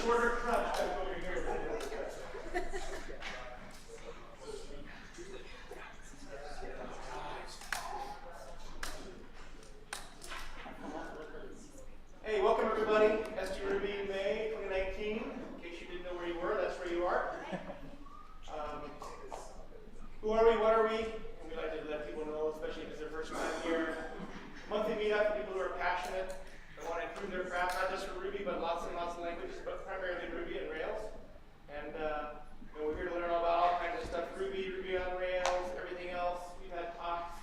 shorter crunch back over here. Hey, welcome everybody. SG Ruby May 2019. In case you didn't know where you were, that's where you are. Who are we? What are we? And we like to let people know, especially if it's their first time here. Monthly meetup for people who are passionate and want to improve their craft, not just for Ruby, but lots and lots of languages, but primarily Ruby and Rails. And we're here to learn all about all kinds of stuff: Ruby, Ruby on Rails, everything else. We've had talks.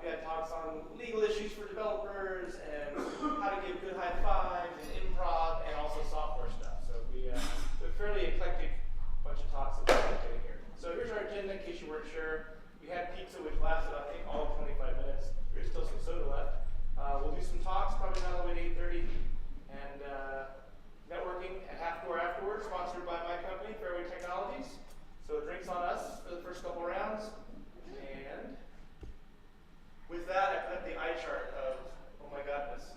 We had talks on legal issues for developers and how to give good high fives and improv and also software stuff. So we have a fairly eclectic bunch of talks that we're getting here. So here's our agenda in case you weren't sure. We had pizza, which lasted, I think, all of 25 minutes. There's still some soda left. We'll do some talks, probably not all the way to 8:30, and networking at half hour afterwards, sponsored by my company, Fairway Technologies. So drinks on us for the first couple rounds. And with that, I put up the eye chart of, oh my goodness,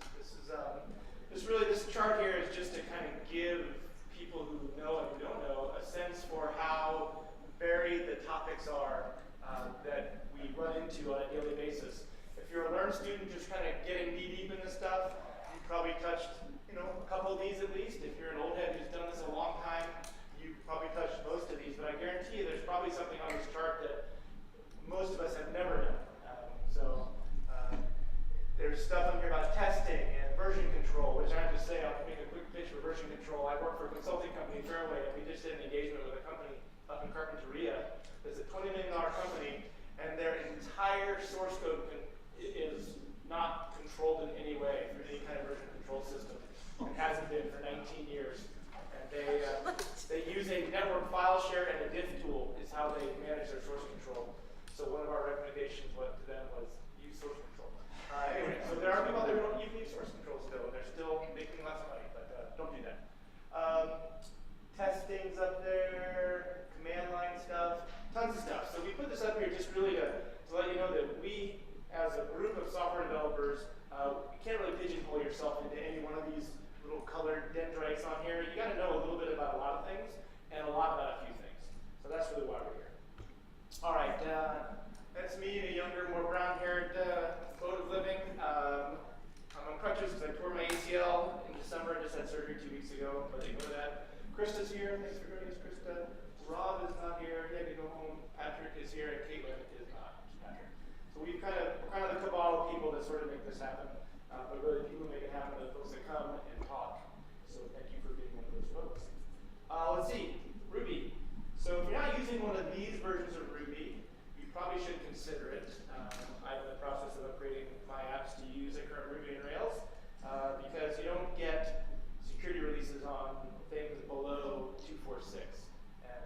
this chart here is just to kind of give people who know and who don't know a sense for how varied the topics are that we run into on a daily basis. If you're a Learn student just kind of getting knee-deep in this stuff, you've probably touched a couple of these at least. If you're an old head who's done this a long time, you've probably touched most of these. But I guarantee you there's probably something on this chart that most of us have never done. There's stuff on here about testing and version control, which I have to say, I'll make a quick pitch for version control. I work for a consulting company, Fairway, and we just did an engagement with a company up in Carpinteria. It's a $20 million company, and their entire source code is not controlled in any way through any kind of version control system. It hasn't been for 19 years. And they use a network file share and a diff tool is how they manage their source control. So one of our recommendations to them was use source control. Anyway, so there are people out there who don't even use source control still, and they're still making lots of money, but don't do that. Testing's up there, command line stuff, tons of stuff. So we put this up here just really to let you know that we, as a group of software developers, you can't really pigeonhole yourself into any one of these little colored dendrites on here. You got to know a little bit about a lot of things and a lot about a few things. So that's really why we're here. All right, that's me, a younger, more brown-haired mode of living. I'm on crutches because I tore my ACL in December. I just had surgery 2 weeks ago, but ignore that. Krista's here. Thanks for joining us, Krista. Rob is not here. He had to go home. Patrick is here, and Caitlin is not. Patrick. So we're kind of the cabal of people that sort of make this happen. But really, people who make it happen are the folks that come and talk. So thank you for being one of those folks. Let's see, Ruby. So if you're not using one of these versions of Ruby, you probably should consider it. I'm in the process of upgrading my apps to use the current Ruby and Rails because you don't get security releases on things below 2.4.6. And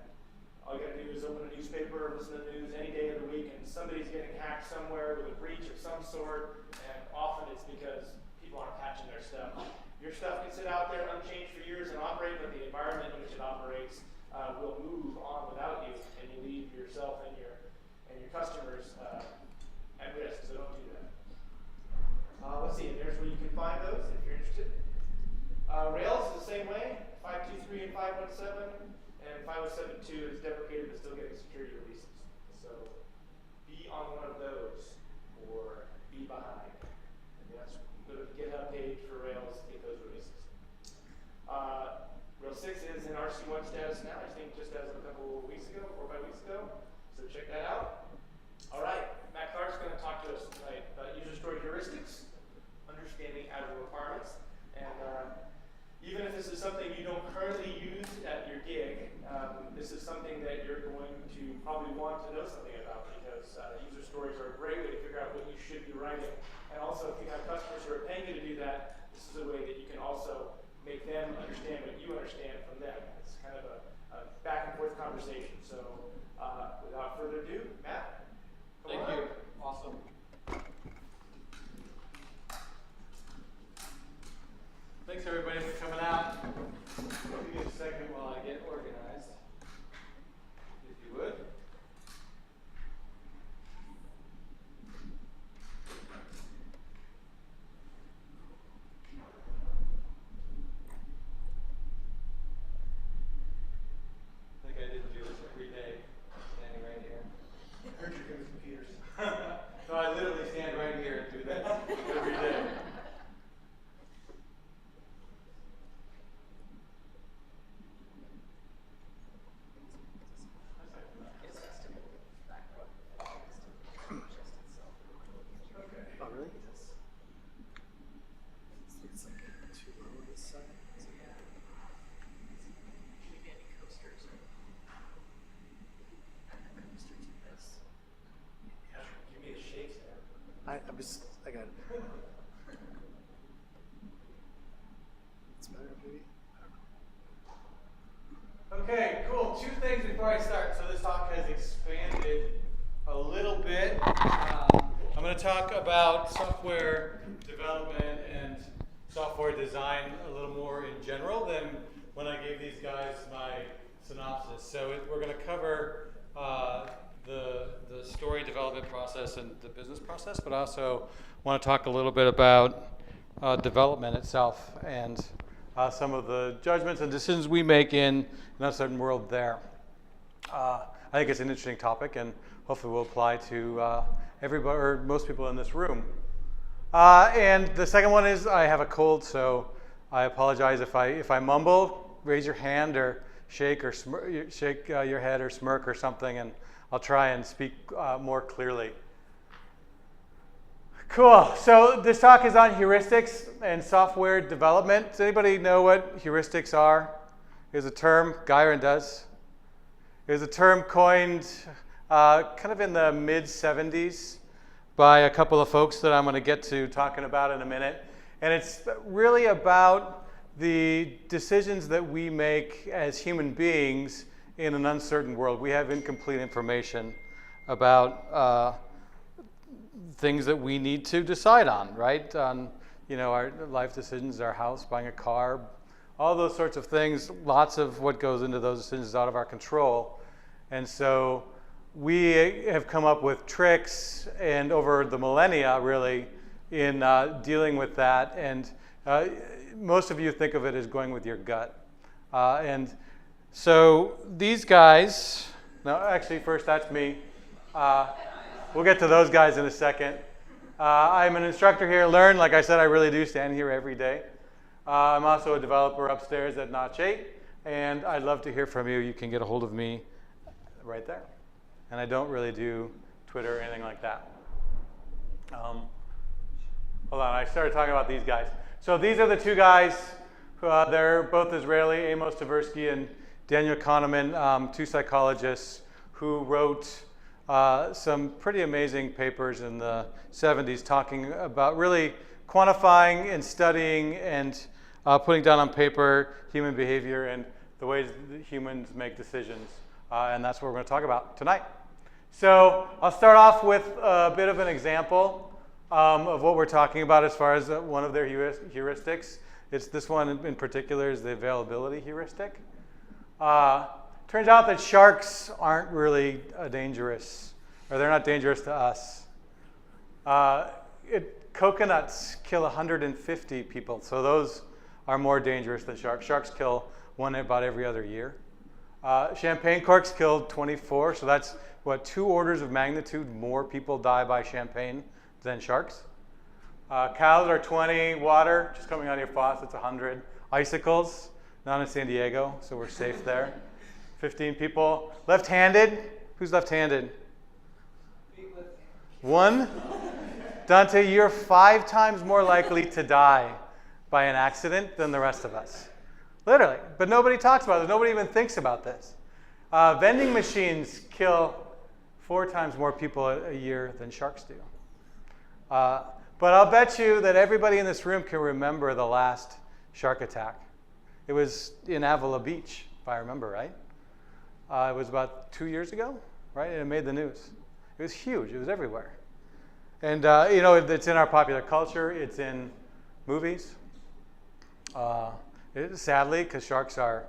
all you got to do is open a newspaper, listen to the news any day of the week, and somebody's getting hacked somewhere with a breach of some sort, and often it's because people aren't patching their stuff. Your stuff can sit out there unchanged for years and operate, but the environment in which it operates will move on without you, and you leave yourself and your customers at risk, so don't do that. Let's see, there's where you can find those if you're interested. Rails is the same way, 5.2.3 and 5.1.7, and 5.0.7.2 is deprecated but still getting security releases. So be on one of those or be behind. And that's go to the GitHub page for Rails to get those releases. Rails 6 is in RC1 status now, I think just as of a couple of weeks ago, 4 or 5 weeks ago. So check that out. All right, Matt Clark's going to talk to us tonight about User Story Heuristics, understanding Agile Requirements. And even if this is something you don't currently use at your gig, this is something that you're going to probably want to know something about because user stories are a great way to figure out what you should be writing. And also, if you have customers who are paying you to do that, this is a way that you can also make them understand what you understand from them. It's kind of a back and forth conversation. So without further ado, Matt. Thank you. Awesome. Thanks everybody for coming out. Give me a second while I get organized, if you would. Okay, cool. Two things before I start. So this talk has expanded a little bit. I'm going to talk about software development and software design a little more in general than when I gave these guys my synopsis. So we're going to cover the story development process and the business process, but I also want to talk a little bit about development itself and some of the judgments and decisions we make in a certain world there. I think it's an interesting topic, and hopefully will apply to everybody or most people in this room. And the second one is I have a cold, so I apologize if I mumble. Raise your hand or shake your head or smirk or something, and I'll try and speak more clearly. Cool. So this talk is on heuristics and software development. Does anybody know what heuristics are? Here's a term. Gyron does. It's a term coined kind of in the mid-'70s by a couple of folks that I'm going to get to talking about in a minute. And it's really about the decisions that we make as human beings in an uncertain world. We have incomplete information about things that we need to decide on, right? On, our life decisions, our house, buying a car, all those sorts of things. Lots of what goes into those decisions is out of our control. And so we have come up with tricks and over the millennia, really, in dealing with that. And most of you think of it as going with your gut. And so these guys, no, actually, first, that's me. We'll get to those guys in a second. I'm an instructor here at Learn. Like I said, I really do stand here every day. I'm also a developer upstairs at Notch 8, and I'd love to hear from you. You can get a hold of me right there. And I don't really do Twitter or anything like that. Hold on, I started talking about these guys. So these are the two guys. They're both Israeli, Amos Tversky and Daniel Kahneman, two psychologists who wrote some pretty amazing papers in the 70s talking about really quantifying and studying and putting down on paper human behavior and the ways that humans make decisions. And that's what we're going to talk about tonight. So I'll start off with a bit of an example of what we're talking about as far as one of their heuristics. It's this one in particular is the availability heuristic. Turns out that sharks aren't really dangerous, or they're not dangerous to us. Coconuts kill 150 people, so those are more dangerous than sharks. Sharks kill one about every other year. Champagne corks killed 24, so that's, 2 orders of magnitude more people die by champagne than sharks. Cows are 20, water, just coming out of your faucet's 100. Icicles, not in San Diego, so we're safe there. 15 people. Left-handed, who's left-handed? 1? Dante, you're 5 times more likely to die by an accident than the rest of us. Literally. But nobody talks about this. Nobody even thinks about this. Vending machines kill 4 times more people a year than sharks do. But I'll bet you that everybody in this room can remember the last shark attack. It was in Avila Beach, if I remember right. It was about 2 years ago, right? And it made the news. It was huge. It was everywhere. And, it's in our popular culture. It's in movies. Sadly, because sharks are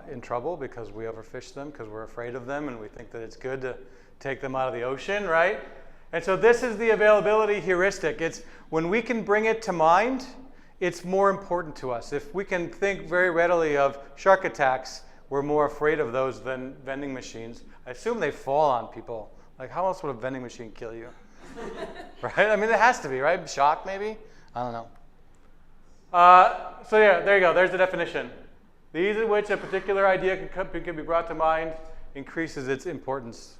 in trouble because we overfish them, because we're afraid of them, and we think that it's good to take them out of the ocean, right? And so this is the availability heuristic. It's when we can bring it to mind, it's more important to us. If we can think very readily of shark attacks, we're more afraid of those than vending machines. I assume they fall on people. Like, how else would a vending machine kill you? Right? I mean, it has to be, right? Shock, maybe? I don't know. So yeah, there you go. There's the definition. The ease at which a particular idea can be brought to mind increases its importance.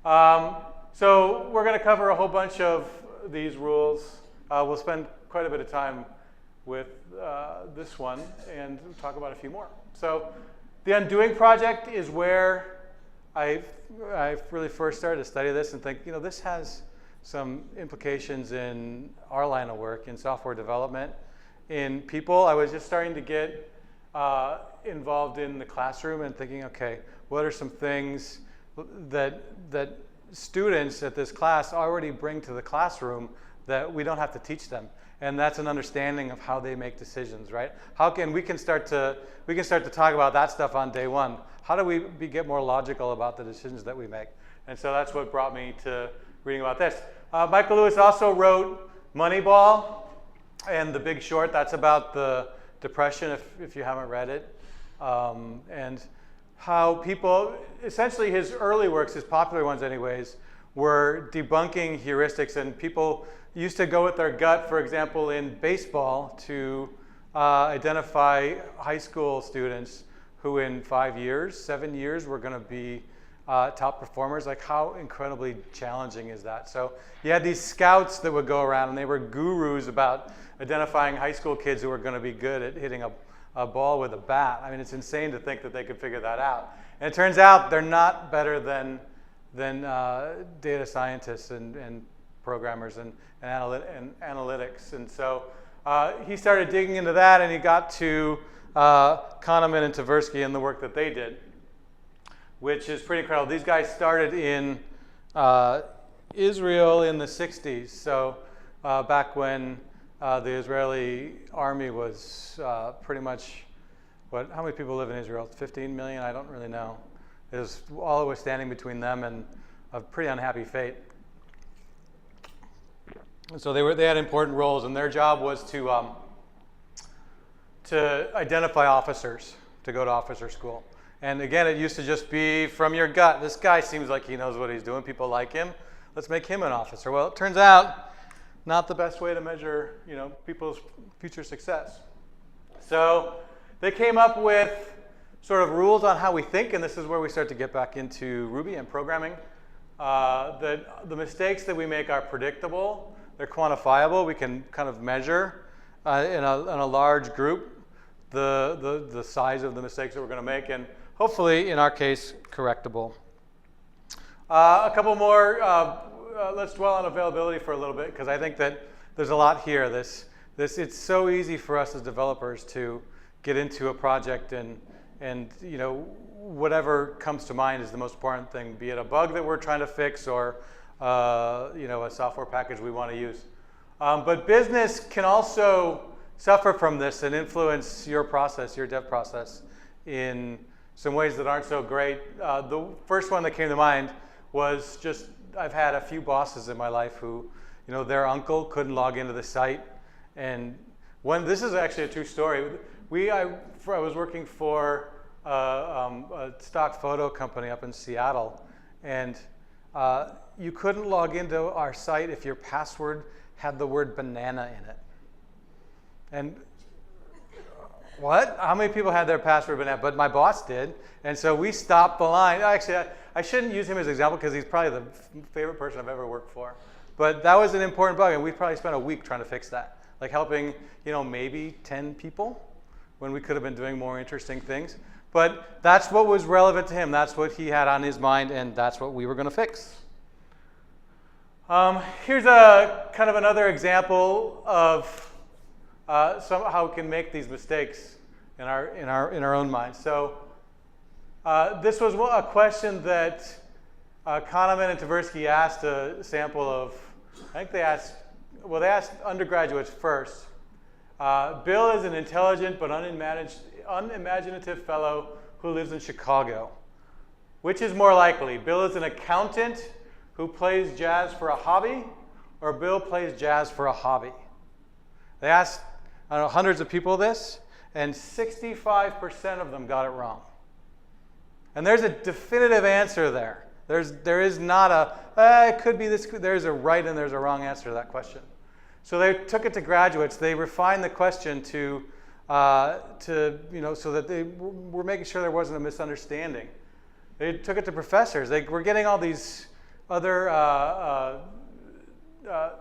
So we're going to cover a whole bunch of these rules. We'll spend quite a bit of time with this one and talk about a few more. So the Undoing Project is where I really first started to study this and think, this has some implications in our line of work in software development. in people. I was just starting to get involved in the classroom and thinking, okay, what are some things that students at this class already bring to the classroom that we don't have to teach them? And that's an understanding of how they make decisions, right? How can we can start to talk about that stuff on day one? How do we get more logical about the decisions that we make? And so that's what brought me to reading about this. Michael Lewis also wrote Moneyball and The Big Short. That's about the Depression, if you haven't read it. And how people, essentially his early works, his popular ones anyways, were debunking heuristics, and people used to go with their gut, for example, in baseball to identify high school students who in 5 years, 7 years were going to be top performers. Like, how incredibly challenging is that? So you had these scouts that would go around, and they were gurus about identifying high school kids who were going to be good at hitting a ball with a bat. I mean, it's insane to think that they could figure that out. And it turns out they're not better than data scientists and programmers and analytics. And so he started digging into that, and he got to Kahneman and Tversky and the work that they did, which is pretty incredible. These guys started in Israel in the 60s, so back when the Israeli army was pretty much, how many people live in Israel? 15 million? I don't really know. It was all that was standing between them and a pretty unhappy fate. And so they had important roles, and their job was to identify officers, to go to officer school. And again, it used to just be from your gut. This guy seems like he knows what he's doing. People like him. Let's make him an officer. Well, it turns out not the best way to measure, people's future success. So they came up with sort of rules on how we think, and this is where we start to get back into Ruby and programming. The mistakes that we make are predictable. They're quantifiable. We can kind of measure in a large group the size of the mistakes that we're going to make, and hopefully, in our case, correctable. A couple more. Let's dwell on availability for a little bit, because I think that there's a lot here. It's so easy for us as developers to get into a project and whatever comes to mind is the most important thing, be it a bug that we're trying to fix or a software package we want to use. But business can also suffer from this and influence your process, your dev process, in some ways that aren't so great. The first one that came to mind was just, I've had a few bosses in my life who, their uncle couldn't log into the site. And this is actually a true story. I was working for a stock photo company up in Seattle, and you couldn't log into our site if your password had the word banana in it. And what? How many people had their password banana? But my boss did, and so we stopped the line. Actually, I shouldn't use him as an example because he's probably the favorite person I've ever worked for. But that was an important bug, and we probably spent a week trying to fix that, like helping maybe 10 people when we could have been doing more interesting things. But that's what was relevant to him. That's what he had on his mind, and that's what we were going to fix. Here's a kind of another example of how we can make these mistakes in our own minds. So this was a question that Kahneman and Tversky asked a sample of. I think they asked undergraduates first. Bill is an intelligent but unimaginative fellow who lives in Chicago. Which is more likely? Bill is an accountant who plays jazz for a hobby, or Bill plays jazz for a hobby? They asked, hundreds of people this, and 65% of them got it wrong. And there's a definitive answer there. There is not it could be this. There's a right and there's a wrong answer to that question. So they took it to graduates. They refined the question to so that they were making sure there wasn't a misunderstanding. They took it to professors. They were getting all these other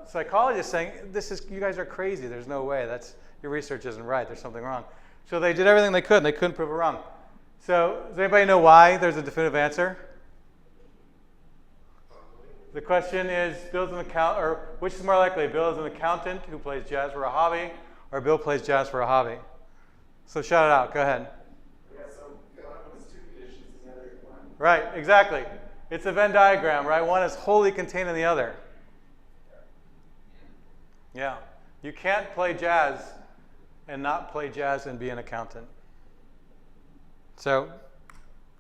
psychologists saying, you guys are crazy. There's no way. Your research isn't right. There's something wrong. So they did everything they could, and they couldn't prove it wrong. So does anybody know why there's a definitive answer? The question is, Bill's an accountant, or which is more likely? Bill is an accountant who plays jazz for a hobby, or Bill plays jazz for a hobby. So shout it out. Go ahead. Yeah, so one is two conditions, and the other is one. Right, exactly. It's a Venn diagram, right? One is wholly contained in the other. Yeah. You can't play jazz and not play jazz and be an accountant. So,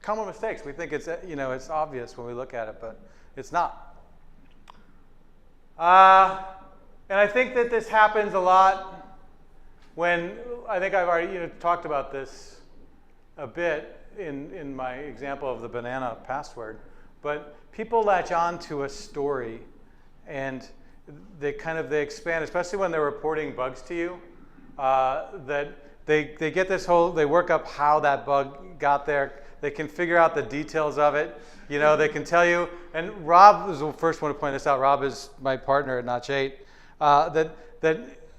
common mistakes. We think it's, it's obvious when we look at it, but it's not. And I think that this happens a lot when, I think I've already talked about this a bit in my example of the banana password, but people latch on to a story and they expand, especially when they're reporting bugs to you, that they get this whole, they work up how that bug got there. They can figure out the details of it. They can tell you, and Rob was the first one to point this out. Rob is my partner at Notch 8, that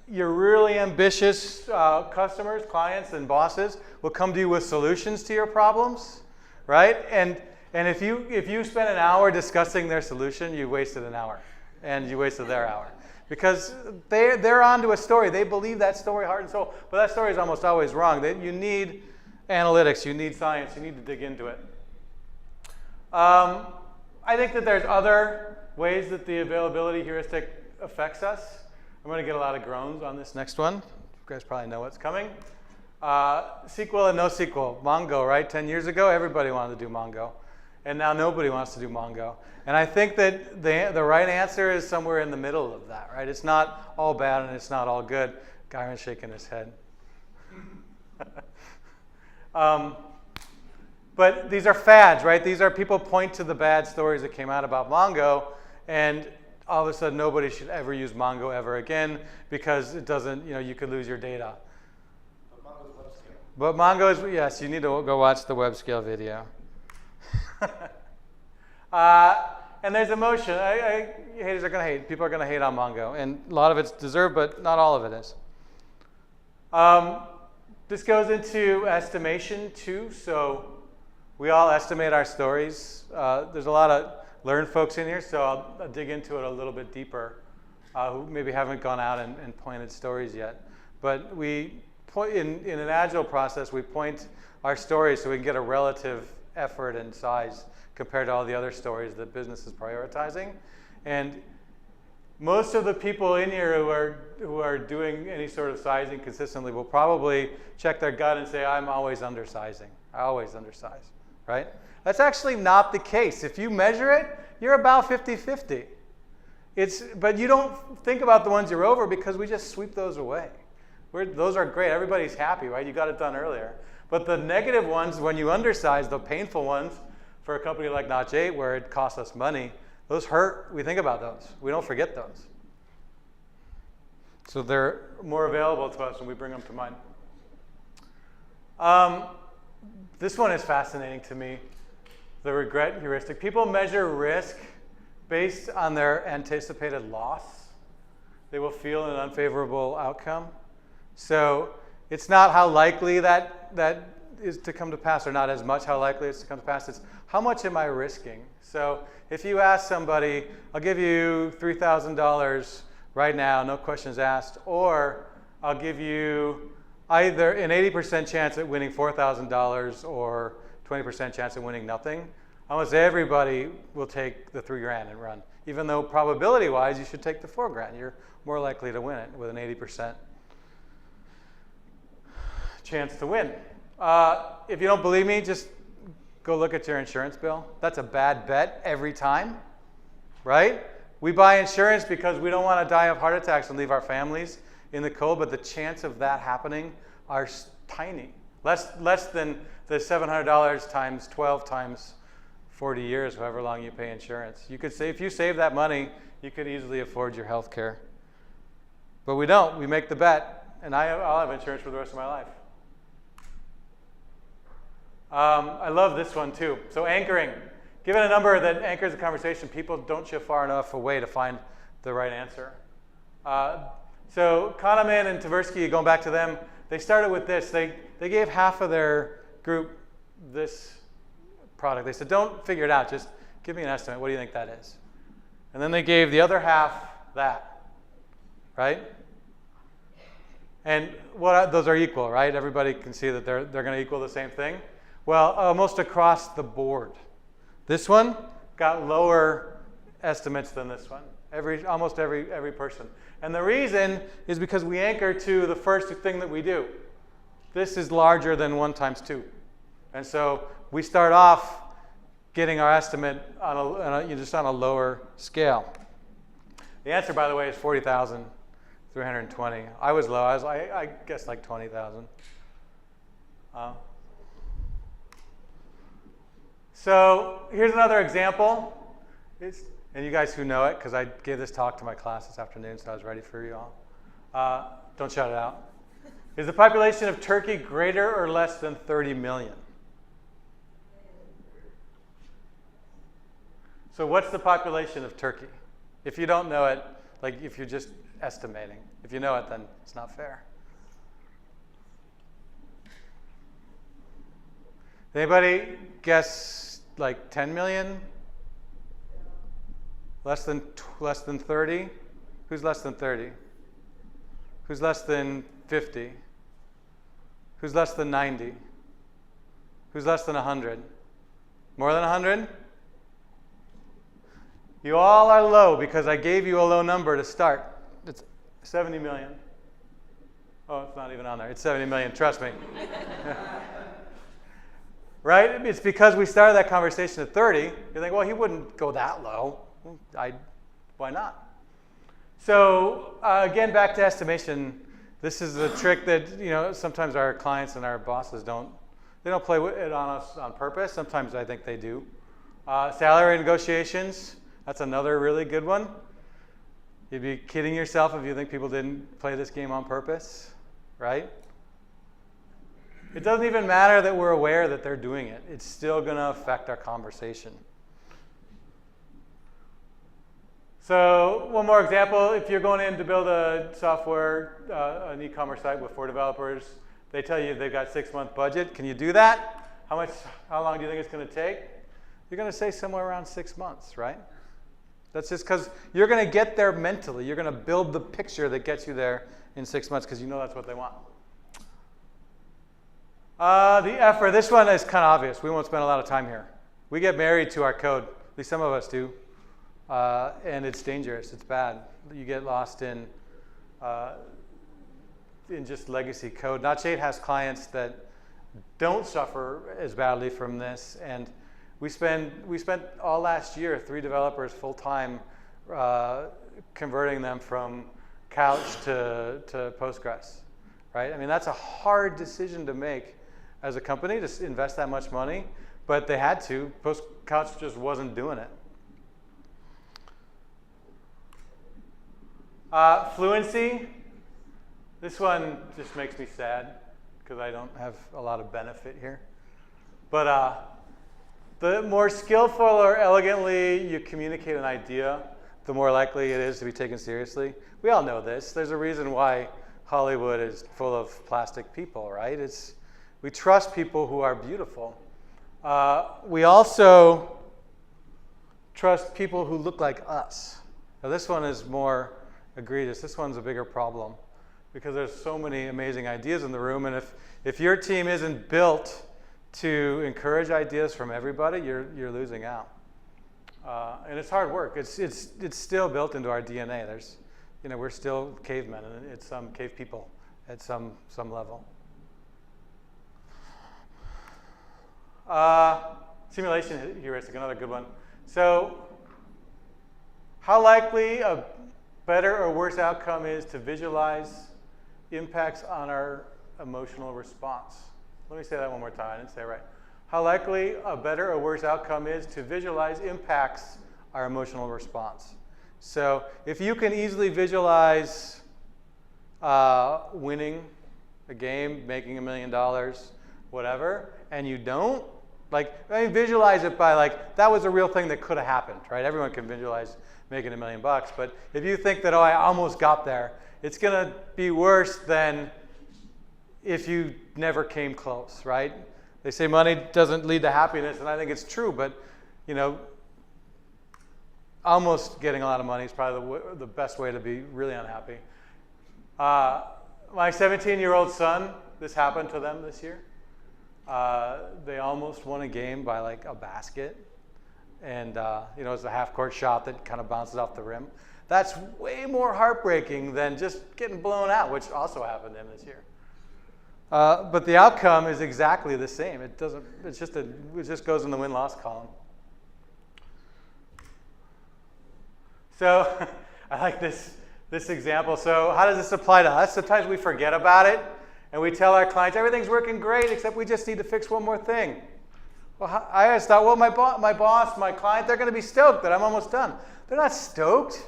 your really ambitious customers, clients, and bosses will come to you with solutions to your problems, right? And if you spend an hour discussing their solution, you wasted an hour, and you wasted their hour. Because they're onto a story. They believe that story heart and soul, but that story is almost always wrong. You need analytics, you need science, you need to dig into it. I think that there's other ways that the availability heuristic affects us. I'm going to get a lot of groans on this next one. You guys probably know what's coming. SQL and NoSQL. Mongo, right? 10 years ago, everybody wanted to do Mongo. And now nobody wants to do Mongo. And I think that the right answer is somewhere in the middle of that, right? It's not all bad and it's not all good. Gyron's shaking his head. But these are fads, right? These are people point to the bad stories that came out about Mongo, and all of a sudden nobody should ever use Mongo ever again because it doesn't, you could lose your data. But Mongo's web scale. But Mongo is, yes, you need to go watch the web scale video. And there's emotion. Haters are going to hate. People are going to hate on Mongo. And a lot of it's deserved, but not all of it is. This goes into estimation, too. So we all estimate our stories. There's a lot of learned folks in here, so I'll dig into it a little bit deeper, who maybe haven't gone out and pointed stories yet. But we point, in an Agile process, we point our stories so we can get a relative effort and size compared to all the other stories that business is prioritizing. And most of the people in here who are doing any sort of sizing consistently will probably check their gut and say, I'm always undersizing. I always undersize, right? That's actually not the case. If you measure it, you're about 50-50. But you don't think about the ones you're over because we just sweep those away. Those are great. Everybody's happy, right? You got it done earlier. But the negative ones, when you undersize, the painful ones, for a company like Notch 8, where it costs us money, those hurt. We think about those. We don't forget those. So they're more available to us when we bring them to mind. This one is fascinating to me, the regret heuristic. People measure risk based on their anticipated loss. They will feel an unfavorable outcome. So it's not how likely that is to come to pass, or not as much how likely it's to come to pass. It's how much am I risking? So if you ask somebody, I'll give you $3,000 right now, no questions asked, or I'll give you either an 80% chance at winning $4,000 or 20% chance at winning nothing, almost everybody will take the $3,000 and run. Even though probability-wise, you should take the $4,000. You're more likely to win it with an 80% chance to win. If you don't believe me, just go look at your insurance bill. That's a bad bet every time, right? We buy insurance because we don't want to die of heart attacks and leave our families in the cold, but the chance of that happening are tiny. Less than the $700 times 12 times 40 years, however long you pay insurance. You could say, if you save that money, you could easily afford your health care. But we don't. We make the bet, and I'll have insurance for the rest of my life. I love this one too. So anchoring. Given a number that anchors a conversation, people don't shift far enough away to find the right answer. So Kahneman and Tversky, going back to them, they started with this. They gave half of their group this product. They said, don't figure it out. Just give me an estimate. What do you think that is? And then they gave the other half that, right? And those are equal, right? Everybody can see that they're going to equal the same thing. Well, almost across the board. This one got lower estimates than this one. Almost every person. And the reason is because we anchor to the first thing that we do. This is larger than 1 times 2. And so we start off getting our estimate just on a lower scale. The answer, by the way, is 40,320. I was low. I guess like 20,000. So here's another example. And you guys who know it, because I gave this talk to my class this afternoon, so I was ready for you all. Don't shout it out. Is the population of Turkey greater or less than 30 million? So what's the population of Turkey? If you don't know it, like if you're just estimating. If you know it, then it's not fair. Anybody guess like 10 million? Less than 30? Who's less than 30? Who's less than 50? Who's less than 90? Who's less than 100? More than 100? You all are low because I gave you a low number to start. It's 70 million. Oh, it's not even on there. It's 70 million, trust me. Right? It's because we started that conversation at 30. You think, well, he wouldn't go that low. Why not? So again, back to estimation. This is a trick that sometimes our clients and our bosses don't play it on us on purpose. Sometimes I think they do. Salary negotiations. That's another really good one. You'd be kidding yourself if you think people didn't play this game on purpose, right? It doesn't even matter that we're aware that they're doing it. It's still going to affect our conversation. So one more example, if you're going in to build a software, an e-commerce site with 4 developers, they tell you they've got 6-month budget. Can you do that? How long do you think it's going to take? You're going to say somewhere around 6 months, right? That's just because you're going to get there mentally. You're going to build the picture that gets you there in 6 months because you know that's what they want. The effort, this one is kind of obvious. We won't spend a lot of time here. We get married to our code. At least some of us do. And it's dangerous. It's bad. You get lost in just legacy code. Notch8 has clients that don't suffer as badly from this. And we spent all last year 3 developers full time converting them from Couch to Postgres, right? I mean, that's a hard decision to make as a company to invest that much money, but they had to. Couch just wasn't doing it. Fluency. This one just makes me sad because I don't have a lot of benefit here. But the more skillful or elegantly you communicate an idea, the more likely it is to be taken seriously. We all know this. There's a reason why Hollywood is full of plastic people, right? We trust people who are beautiful. We also trust people who look like us. Now, this one is more egregious. This one's a bigger problem because there's so many amazing ideas in the room, and if your team isn't built to encourage ideas from everybody, you're losing out. And it's hard work. It's still built into our DNA. We're still cavemen, and it's some cave people at some level. Simulation heuristic, another good one. So, how likely a better or worse outcome is to visualize impacts on our emotional response? Let me say that one more time. I didn't say it right. How likely a better or worse outcome is to visualize impacts our emotional response. So if you can easily visualize winning a game, making $1 million, whatever, and you don't, visualize it by that was a real thing that could have happened, right? Everyone can visualize making $1 million, but if you think that, I almost got there, it's going to be worse than if you never came close, right? They say money doesn't lead to happiness, and I think it's true, but almost getting a lot of money is probably the best way to be really unhappy. My 17-year-old son, this happened to them this year. They almost won a game by like a basket. And you know, it's a half-court shot that kind of bounces off the rim. That's way more heartbreaking than just getting blown out, which also happened to him this year. But the outcome is exactly the same. It doesn't. It's just it just goes in the win-loss column. So I like this example. So how does this apply to us? Sometimes we forget about it, and we tell our clients everything's working great, except we just need to fix one more thing. Well, I always thought, well, my boss, my client, they're going to be stoked that I'm almost done. They're not stoked.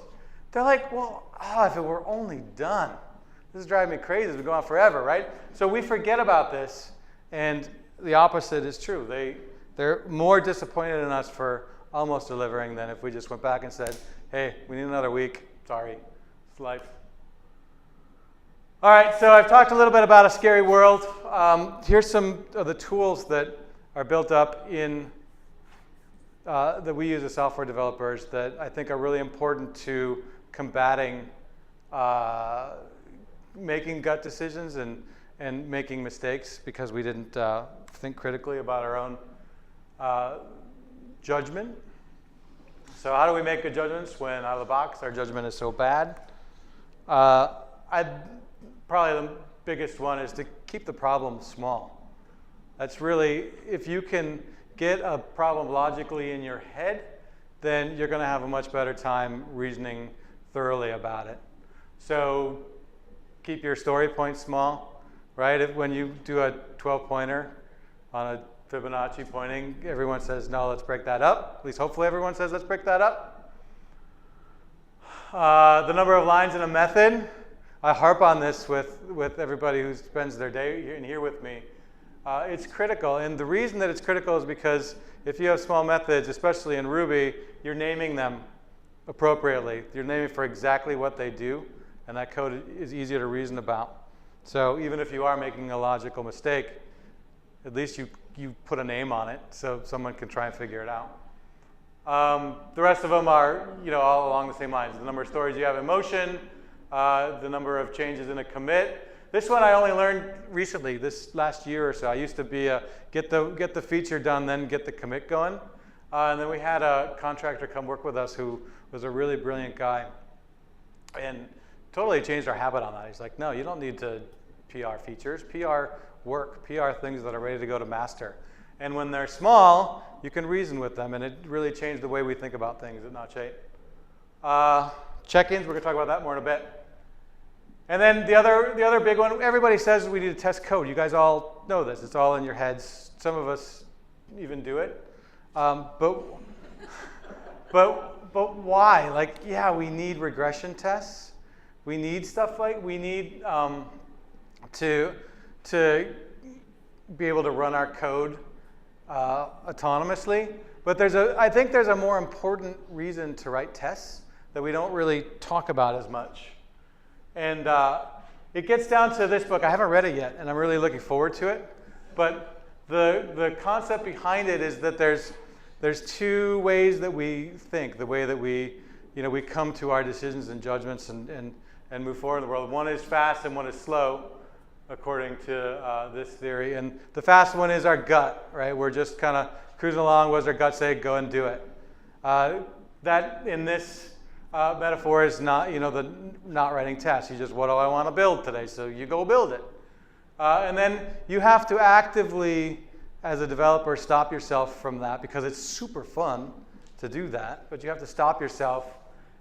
They're like, well, if it were only done. This is driving me crazy. It's been going on forever, right? So we forget about this, and the opposite is true. They're more disappointed in us for almost delivering than if we just went back and said, hey, we need another week. Sorry, it's life. All right, so I've talked a little bit about a scary world. Here's some of the tools that are built up in that we use as software developers that I think are really important to combating making gut decisions and making mistakes because we didn't think critically about our own judgment. So how do we make good judgments when out of the box our judgment is so bad? Probably the biggest one is to keep the problem small. That's really, if you can get a problem logically in your head, then you're going to have a much better time reasoning thoroughly about it. So keep your story points small, right? When you do a 12-pointer on a Fibonacci pointing, everyone says, no, let's break that up. At least hopefully everyone says, let's break that up. The number of lines in a method, I harp on this with everybody who spends their day in here with me. It's critical, and the reason that it's critical is because if you have small methods, especially in Ruby, you're naming them appropriately. You're naming for exactly what they do, and that code is easier to reason about. So even if you are making a logical mistake, at least you put a name on it so someone can try and figure it out. The rest of them are, all along the same lines. The number of stories you have in motion, the number of changes in a commit. This one I only learned recently, this last year or so. I used to be get the feature done, then get the commit going. And then we had a contractor come work with us who was a really brilliant guy and totally changed our habit on that. He's like, no, you don't need to PR features, PR work, PR things that are ready to go to master. And when they're small, you can reason with them, and it really changed the way we think about things at Notch 8. Check-ins, we're going to talk about that more in a bit. And then the other big one, everybody says we need to test code. You guys all know this. It's all in your heads. Some of us even do it. But why? Like, yeah, we need regression tests. We need stuff we need to be able to run our code autonomously. But I think there's a more important reason to write tests that we don't really talk about as much. And it gets down to this book. I haven't read it yet, and I'm really looking forward to it. But the concept behind it is that there's two ways that we think, the way that we come to our decisions and judgments and move forward in the world. One is fast and one is slow, according to this theory. And the fast one is our gut, right? We're just kind of cruising along. What does our gut say? Go and do it. That in this metaphor is not, the not writing tests. You just, what do I want to build today? So you go build it. And then you have to actively, as a developer, stop yourself from that because it's super fun to do that. But you have to stop yourself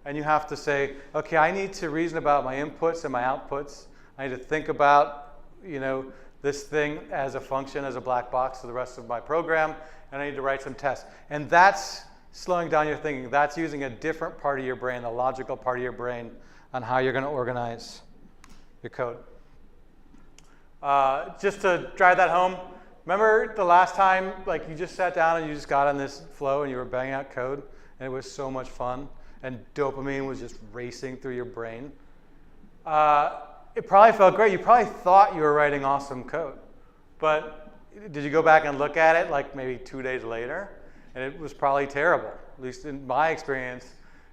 and you have to say, okay, I need to reason about my inputs and my outputs. I need to think about, this thing as a function, as a black box to the rest of my program, and I need to write some tests. And that's slowing down your thinking. That's using a different part of your brain, the logical part of your brain, on how you're going to organize your code. Just to drive that home, remember the last time you just sat down and you just got on this flow and you were banging out code and it was so much fun and dopamine was just racing through your brain? It probably felt great. You probably thought you were writing awesome code. But did you go back and look at it maybe 2 days later? And it was probably terrible, at least in my experience.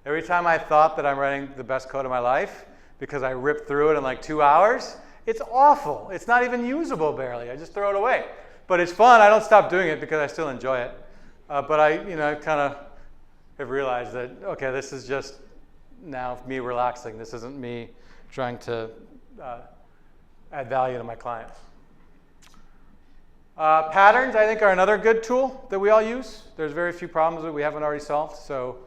Every time I thought that I'm writing the best code of my life, because I ripped through it in 2 hours, It's awful. It's not even usable barely. I just throw it away. But it's fun. I don't stop doing it because I still enjoy it. But I kind of have realized that, okay, this is just now me relaxing. This isn't me trying to add value to my clients. Patterns, I think, are another good tool that we all use. There's very few problems that we haven't already solved, so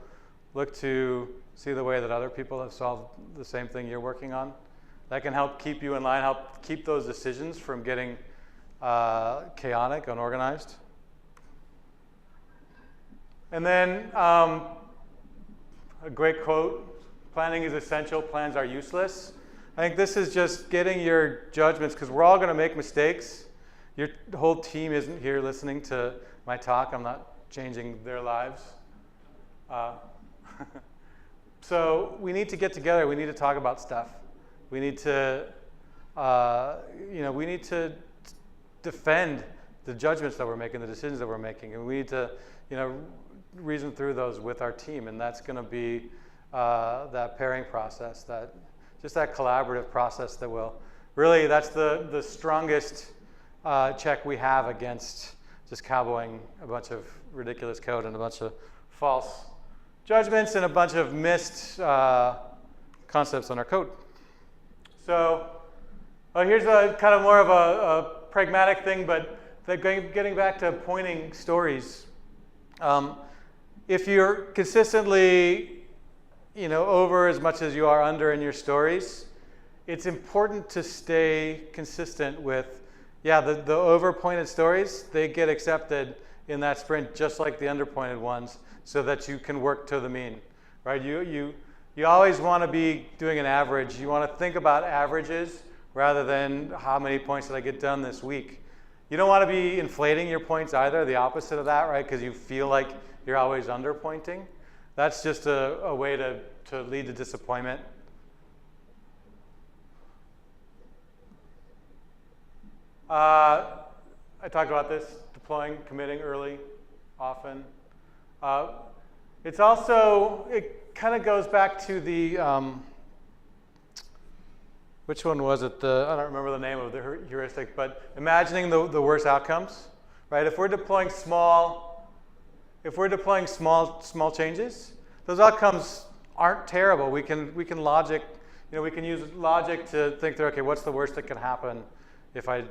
look to see the way that other people have solved the same thing you're working on. That can help keep you in line, help keep those decisions from getting chaotic, unorganized. And then a great quote, planning is essential, plans are useless. I think this is just getting your judgments, because we're all going to make mistakes. Your whole team isn't here listening to my talk. I'm not changing their lives. So we need to get together. We need to talk about stuff. We need to, we need to defend the judgments that we're making, the decisions that we're making, and we need to, reason through those with our team. And that's going to be that pairing process, that collaborative process that will really, that's the strongest check we have against just cowboying a bunch of ridiculous code and a bunch of false judgments and a bunch of missed concepts on our code. So here's a kind of more of a pragmatic thing, but getting back to pointing stories. If you're consistently, over as much as you are under in your stories, it's important to stay consistent with, the over-pointed stories, they get accepted in that sprint just like the under-pointed ones, so that you can work to the mean, right? You always want to be doing an average. You want to think about averages rather than how many points did I get done this week. You don't want to be inflating your points either, the opposite of that, right? Because you feel like you're always underpointing. That's just a way to lead to disappointment. I talked about this, deploying, committing early, often. It's also, it kind of goes back to the, which one was it? I don't remember the name of the heuristic, but imagining the worst outcomes, right? If we're deploying small changes, those outcomes aren't terrible. We can logic, we can use logic to think through, okay, what's the worst that could happen if I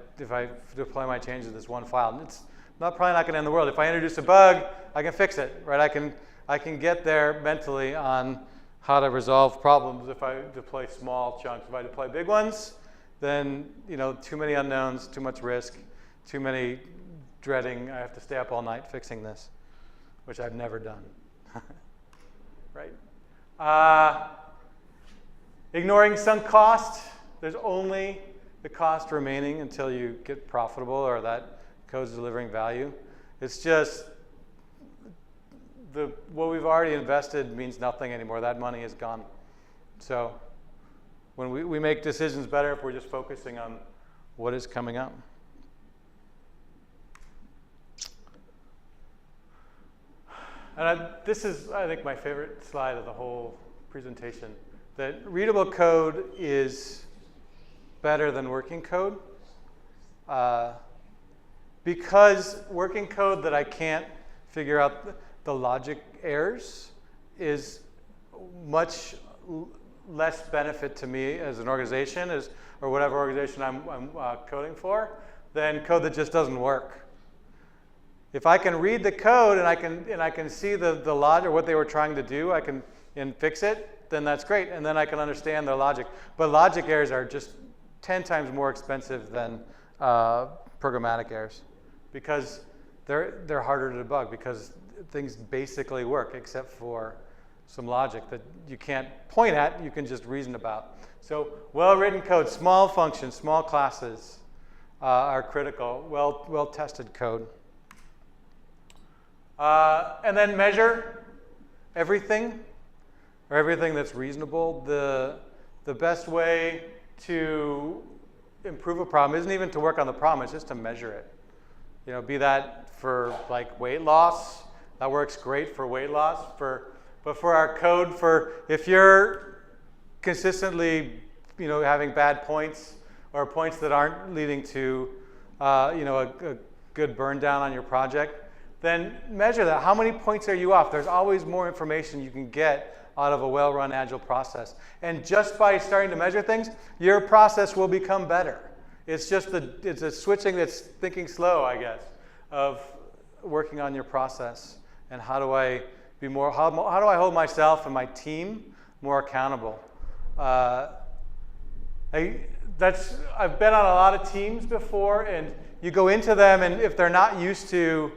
deploy my changes in this one file? It's probably not going to end the world. If I introduce a bug, I can fix it, right? I can get there mentally on how to resolve problems if I deploy small chunks. If I deploy big ones, then too many unknowns, too much risk, too many dreading. I have to stay up all night fixing this, which I've never done. Right? Ignoring sunk cost. There's only the cost remaining until you get profitable or that code's delivering value. It's just what we've already invested means nothing anymore. That money is gone. So when we make decisions better if we're just focusing on what is coming up. And this is, I think, my favorite slide of the whole presentation. That readable code is better than working code. Because working code that I can't figure out the logic errors is much less benefit to me as an organization, or whatever organization I'm coding for, than code that just doesn't work. If I can read the code and I can see the logic or what they were trying to do, and fix it, then that's great, and then I can understand their logic. But logic errors are just 10 times more expensive than programmatic errors, because they're harder to debug, because things basically work except for some logic that you can't point at, you can just reason about. So well-written code, small functions, small classes are critical, well-tested code. And then measure everything, or everything that's reasonable. The best way to improve a problem isn't even to work on the problem, it's just to measure it. Be that for like weight loss, that works great for weight loss. But for our code, if you're consistently having bad points, or points that aren't leading to a good burn down on your project, then measure that. How many points are you off? There's always more information you can get out of a well-run Agile process. And just by starting to measure things, your process will become better. It's just it's a switching that's thinking slow, I guess, of working on your process. And how do I be more, how do I hold myself and my team more accountable? I've been on a lot of teams before, and you go into them, and if they're not used to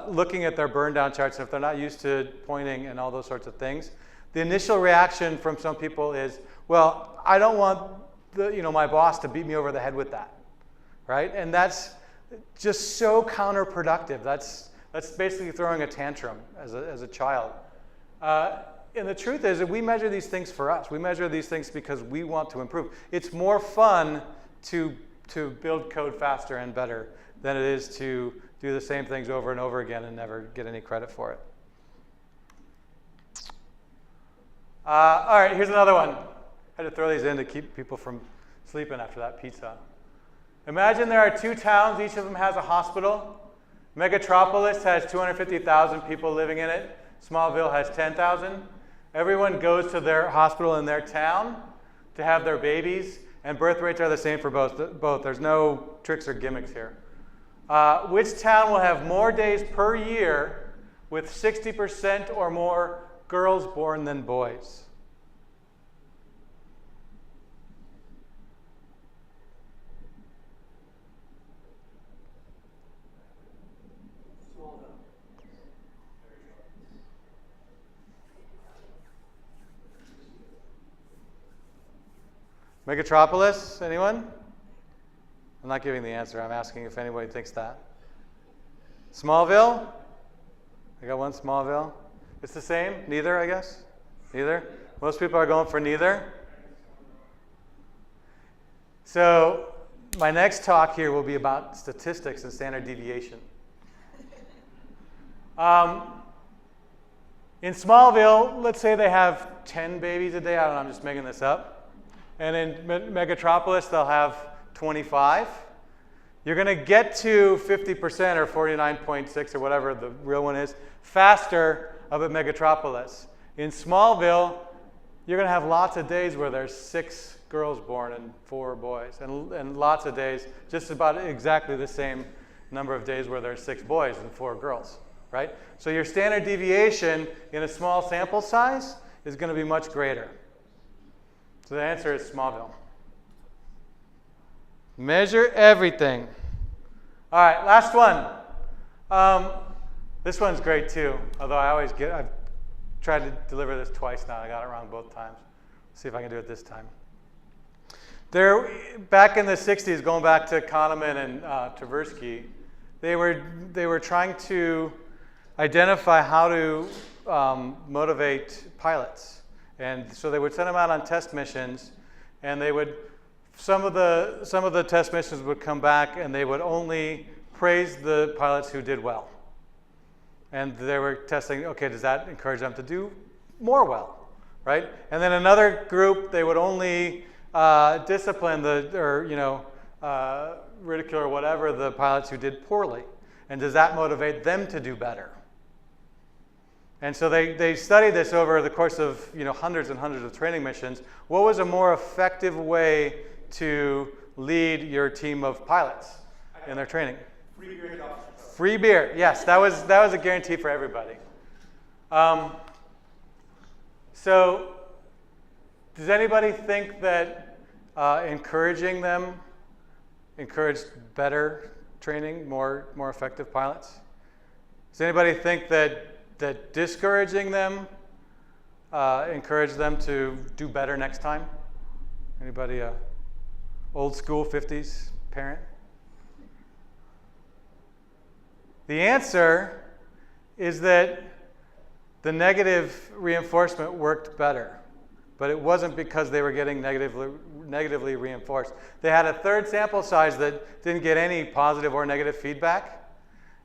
looking at their burn down charts, and if they're not used to pointing and all those sorts of things, the initial reaction from some people is, well, I don't want my boss to beat me over the head with that, right? And that's just so counterproductive. That's basically throwing a tantrum as a child. And the truth is that we measure these things for us. We measure these things because we want to improve. It's more fun to build code faster and better than it is to do the same things over and over again and never get any credit for it. All right, here's another one. I had to throw these in to keep people from sleeping after that pizza. Imagine there are two towns. Each of them has a hospital. Megatropolis has 250,000 people living in it. Smallville has 10,000. Everyone goes to their hospital in their town to have their babies, and birth rates are the same for both. There's no tricks or gimmicks here. Which town will have more days per year with 60% or more girls born than boys? Megatropolis, anyone? I'm not giving the answer. I'm asking if anybody thinks that. Smallville? I got one, Smallville. It's the same? Neither, I guess? Neither? Most people are going for neither. So my next talk here will be about statistics and standard deviation. In Smallville, let's say they have 10 babies a day. I don't know, I'm just making this up. And in Megatropolis, they'll have 25. You're going to get to 50% or 49.6 or whatever the real one is faster up at Megatropolis. In Smallville, you're going to have lots of days where there's 6 girls born and 4 boys, and lots of days, just about exactly the same number of days where there's 6 boys and 4 girls, right? So your standard deviation in a small sample size is going to be much greater. So the answer is Smallville. Measure everything. All right, last one. This one's great too, although I've tried to deliver this twice now. I got it wrong both times. Let's see if I can do it this time. Back in the 60s, going back to Kahneman and Tversky, they were trying to identify how to motivate pilots. And so they would send them out on test missions, and some of the test missions would come back, and they would only praise the pilots who did well. And they were testing, okay, does that encourage them to do more well, right? And then another group, they would only discipline ridicule or whatever the pilots who did poorly. And does that motivate them to do better? And so they studied this over the course of hundreds and hundreds of training missions. What was a more effective way to lead your team of pilots in their training? Free beer and officer. Free beer, yes, that was a guarantee for everybody. So does anybody think that encouraging them encouraged better training, more effective pilots? Does anybody think that discouraging them encouraged them to do better next time? Anybody old school 50s parent? The answer is that the negative reinforcement worked better, but it wasn't because they were getting negatively reinforced. They had a third sample size that didn't get any positive or negative feedback,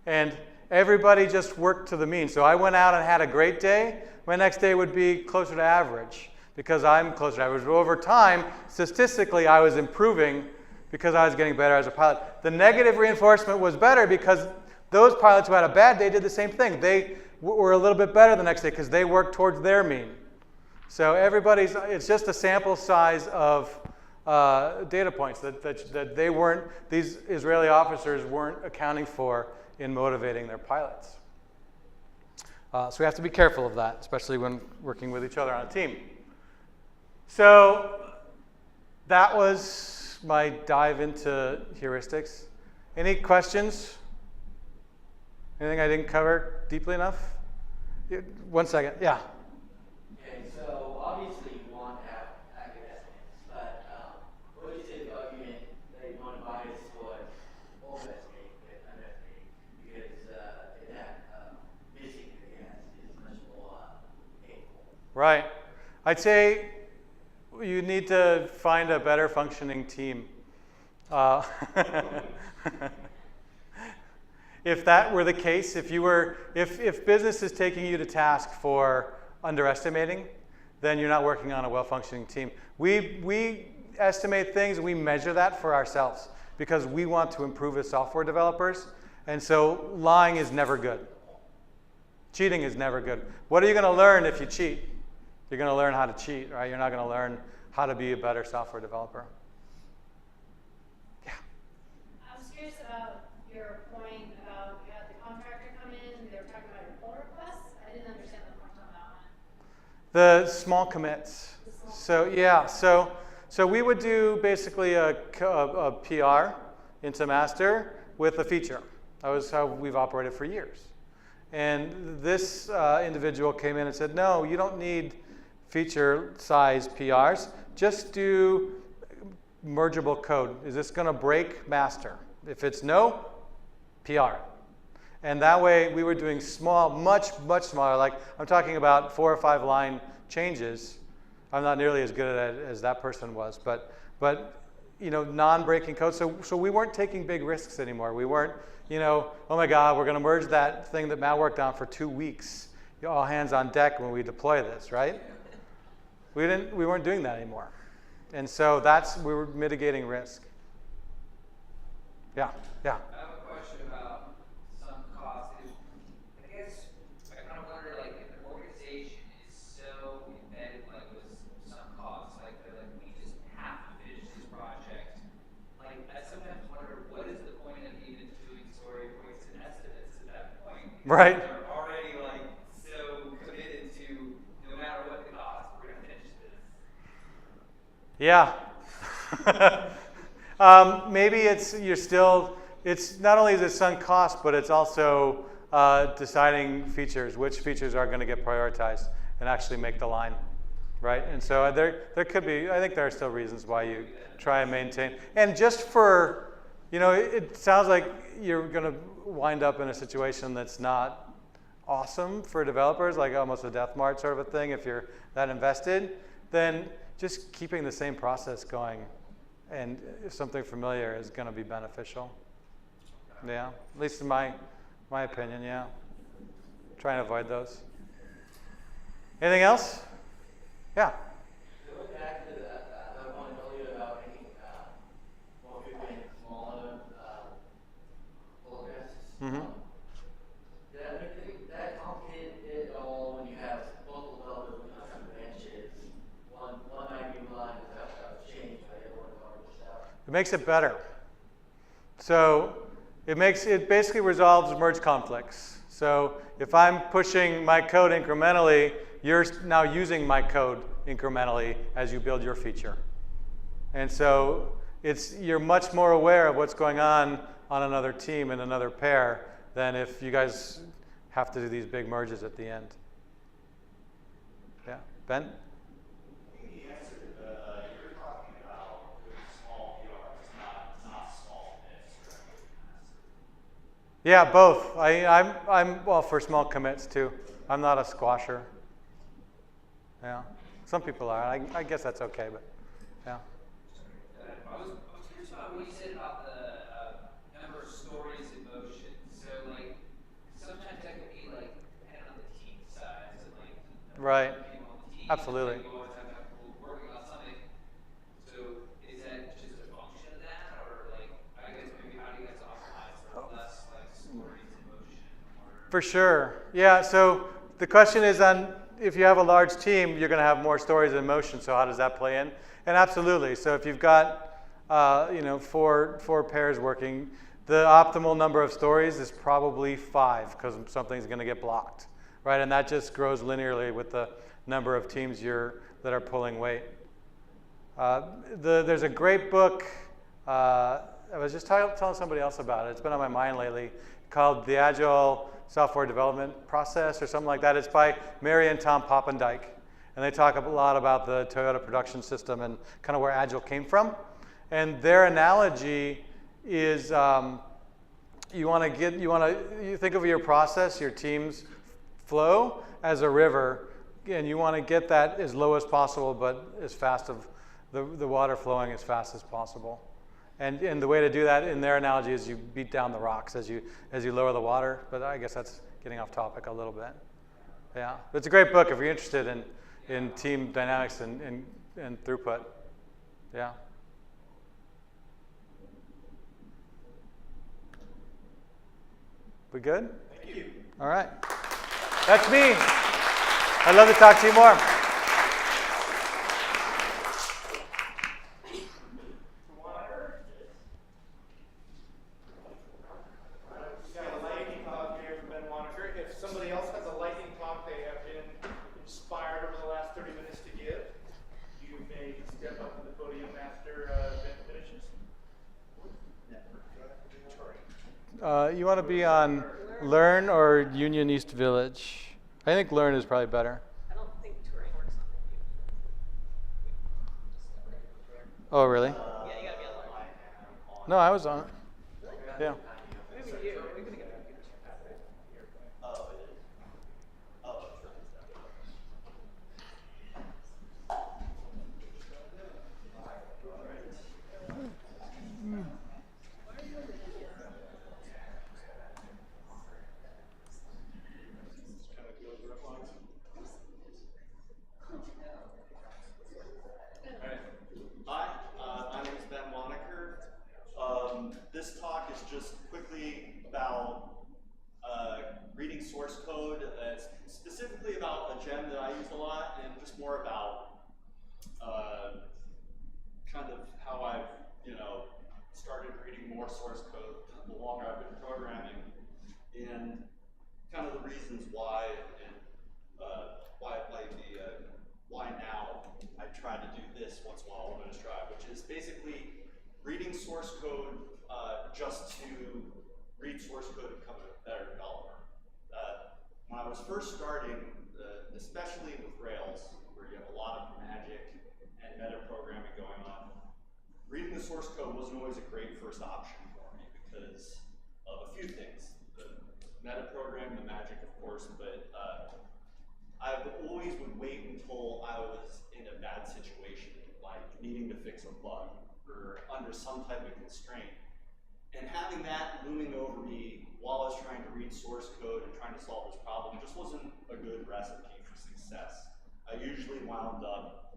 and everybody just worked to the mean. So I went out and had a great day. My next day would be closer to average. because I'm closer to average. But over time, statistically, I was improving because I was getting better as a pilot. The negative reinforcement was better because those pilots who had a bad day did the same thing. They were a little bit better the next day because they worked towards their mean. So it's just a sample size of data points that they weren't, these Israeli officers weren't accounting for in motivating their pilots. So we have to be careful of that, especially when working with each other on a team. So that was my dive into heuristics. Any questions? Anything I didn't cover deeply enough? 1 second, yeah. Okay, so obviously you want to have accurate estimates, but what do you say the argument that you want to bias towards overestimate and underestimate? Because that missing the gas is much more painful. Right. I'd say you need to find a better functioning team. If that were the case, if business is taking you to task for underestimating, then you're not working on a well-functioning team. We estimate things, we measure that for ourselves because we want to improve as software developers, and so lying is never good. Cheating is never good. What are you going to learn if you cheat? You're going to learn how to cheat, right? You're not going to learn how to be a better software developer. Yeah. I was curious about your point about you had the contractor come in, they were talking about your pull requests. I didn't understand the point on that one. The small commits. So yeah, so we would do basically a PR into master with a feature. That was how we've operated for years. And this individual came in and said, no, you don't need feature size PRs. Just do mergeable code. Is this going to break master? If it's no, PR. And that way we were doing small, much smaller, like I'm talking about 4 or 5 line changes. I'm not nearly as good at it as that person was, but you know, non-breaking code. So we weren't taking big risks anymore. We weren't, you know, oh my God, we're going to merge that thing that Matt worked on for 2 weeks. All hands on deck when we deploy this, right? We weren't doing that anymore. And so we were mitigating risk. Yeah. I have a question about some cost. I guess I kind of wonder, like, if an organization is so embedded, like, with some costs, like we just have to finish this project. Like, I sometimes wonder, what is the point of even doing story points and estimates at that point? Right. They're already, like, so committed to no matter what the cost, we're going to finish this. Yeah. Maybe it's not only is it sunk cost, but it's also deciding features, which features are going to get prioritized and actually make the line, right? And so there could be, I think there are still reasons why you try and maintain. And just for, you know, it sounds like you're going to wind up in a situation that's not awesome for developers, like almost a death march sort of a thing. If you're that invested, then just keeping the same process going and something familiar is going to be beneficial. Yeah, at least in my opinion, yeah. Try and avoid those. Anything else? Yeah. Going back to that one earlier about making more frequent, smaller pull requests. Mm-hmm. Did that make that complicated at all when you have multiple developers with different branches? One might be relying on that change, but the other one already pushed out. It makes it better. So it basically resolves merge conflicts. So if I'm pushing my code incrementally, you're now using my code incrementally as you build your feature. And so you're much more aware of what's going on another team and another pair than if you guys have to do these big merges at the end. Yeah, Ben? The answer to you're talking about doing small PRs, not small commits. Yeah, both. I'm well for small commits too. I'm not a squasher. Yeah, some people are. I guess that's okay, but yeah. I was curious about what you said about the number of stories in motion. So, like, sometimes that could be, like, depending on the team size and, like, Right. people on the team. Absolutely. Like, you always have to have For sure. Yeah, so the question is on if you have a large team, you're going to have more stories in motion, so how does that play in? And absolutely. So if you've got four pairs working, the optimal number of stories is probably 5 because something's going to get blocked, right? And that just grows linearly with the number of teams that are pulling weight. There's a great book, I was just telling somebody else about it. It's been on my mind lately, called The Agile Software Development Process or something like that. It's by Mary and Tom Poppendijk. And they talk a lot about the Toyota production system and kind of where Agile came from. And their analogy is you think of your process, your team's flow as a river, and you want to get that as low as possible, but as fast of the water flowing as fast as possible. And the way to do that in their analogy is you beat down the rocks as you lower the water. But I guess that's getting off topic a little bit. Yeah, but it's a great book if you're interested in team dynamics and throughput. Yeah. We good? Thank you. All right. That's me. I'd love to talk to you more. We've got a lightning talk here from Venn. If somebody else has a lightning talk they have been inspired over the last 30 minutes to give, you may step up to the podium after Venn finishes. You want to be on Learn or Union East Village? I think Learn is probably better. I don't think touring works on Oh, really? you. Yeah, you gotta be on the line. No, I was on it. Yeah. Maybe you. We're gonna get Oh, it is. Oh, sure. Hi, my name is Ben Wanaker. This talk is just quickly about reading source code, specifically about a gem that I use a lot, and just more about kind of how I've started reading more source code the longer I've been programming, and kind of the reasons why, and why it might be why now I try to do this once in a while when I try, which is basically reading source code just to read source code and become a better developer. When I was first starting, especially with Rails, where you have a lot of magic and meta programming going on, reading the source code wasn't always a great first option for me because of a few things. The meta programming, the magic, of course, but I always would wait until I was in a bad situation, like needing to fix a bug or under some type of constraint. And having that looming over me while I was trying to read source code and trying to solve this problem just wasn't a good recipe for success. I usually wound up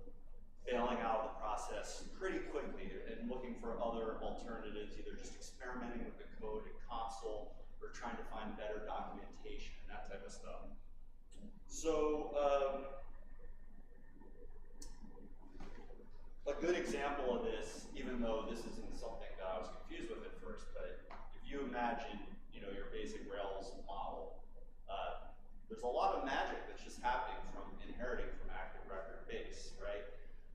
bailing out of the process pretty quickly and looking for other alternatives, either just experimenting with the code in console or trying to find better documentation and that type of stuff. So a good example of this, even though this isn't something that I was confused with at first, but if you imagine, your basic Rails model, there's a lot of magic that's just happening from inheriting from active record base, right?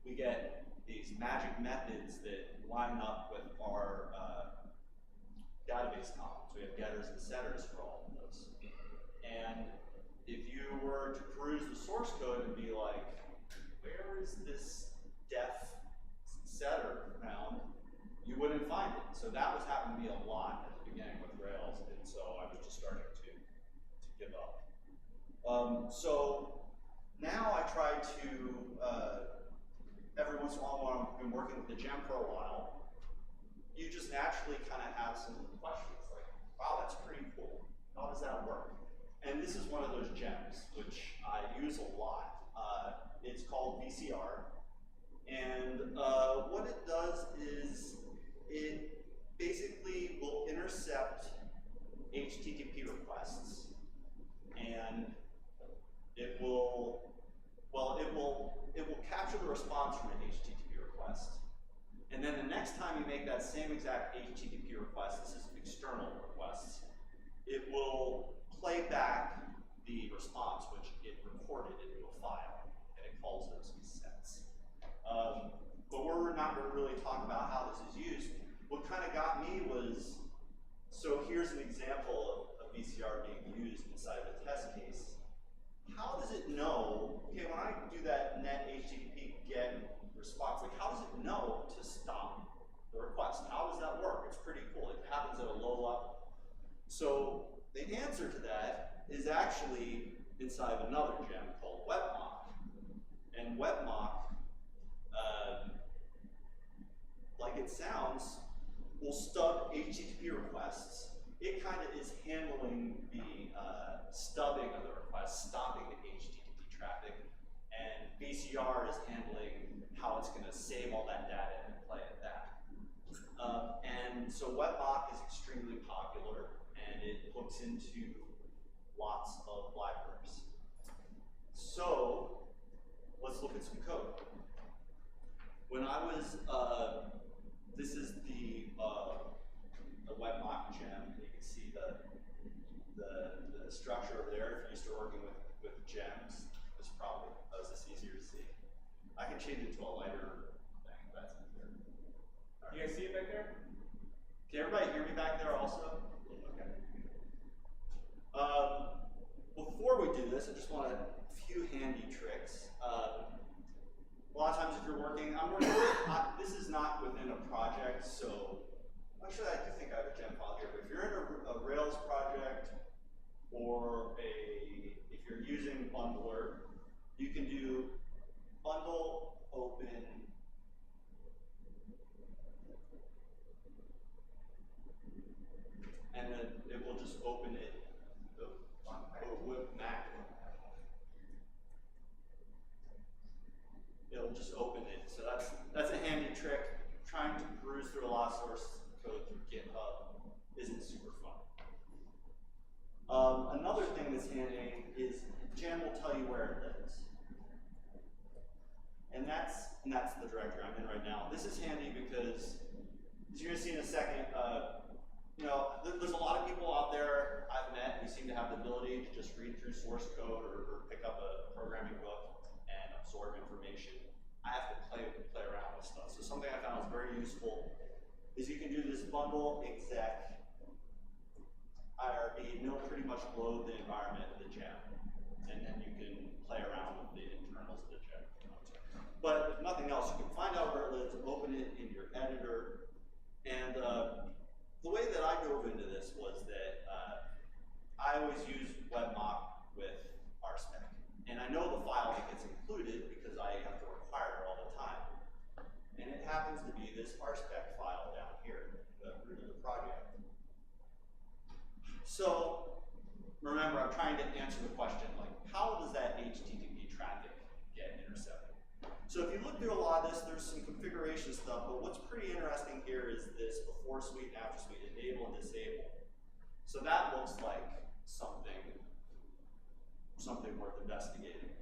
We get these magic methods that line up with our database columns. We have getters and setters for all of those. And if you were to peruse the source code and be like, where is this def setter found, you wouldn't find it. So that was happening to me a lot at the beginning with Rails, and so I was just starting to give up. So now I try to, every once in a while when I've been working with the gem for a while, you just naturally kind of have some questions like, wow, that's pretty cool. How does that work? And this is one of those gems, which I use a lot. It's called VCR. And what it does is it basically will intercept HTTP requests and it will capture the response from an HTTP request. And then the next time you make that same exact HTTP request, this is external requests, it will play back the response, which it recorded into a file, and it calls those sets. But we're not going to really talk about how this is used. What kind of got me was, so here's an example of VCR being used inside of a test case. How does it know, okay, when I do that net HTTP get response, like how does it know to stop the request? How does that work? It's pretty cool. It happens at a low level. So the answer to that is actually inside of another gem called WebMock. And WebMock, like it sounds, will stub HTTP requests. It kind of is handling the stubbing of the request, stopping the HTTP traffic, and VCR is handling how it's going to save all that data and play it back. And so WebMock is extremely popular, and it hooks into lots of libraries. So let's look at some code. When I was, this is the WebMock gem. You can see the structure over there. If you're used to working with gems, was this easier to see. I can change it to a lighter thing if that's easier. Right. You guys see it back there? Can everybody hear me back there also? Okay. Before we do this, I just want a few handy tricks. A lot of times if you're working, this is not within a project, so actually I do think I have a gem file here, but if you're in a Rails project or if you're using Bundler, you can do bundle open and then it will just open it with Mac. It'll just open it. So that's a handy trick. Trying to peruse through a lot of source code through GitHub isn't super fun. Another thing that's handy is gem will tell you where it lives. And that's the directory I'm in right now. This is handy because, as you're going to see in a second, there's a lot of people out there I've met who seem to have the ability to just read through source code or pick up a programming book and absorb information. I have to play around with stuff. So something I found was very useful is you can do this bundle exec IRB, and it'll pretty much load the environment of the gem. And then you can play around with the internals of the gem. But if nothing else, you can find out where it lives, open it in your editor. And the way that I dove into this was that I always use WebMock with RSpec. And I know the file that gets included because I have to require it all the time. And it happens to be this RSpec file down here, the root of the project. So remember, I'm trying to answer the question, like, how does that HTTP traffic get intercepted? So if you look through a lot of this, there's some configuration stuff, but what's pretty interesting here is this before suite and after suite, enable and disable. So that looks like something worth investigating.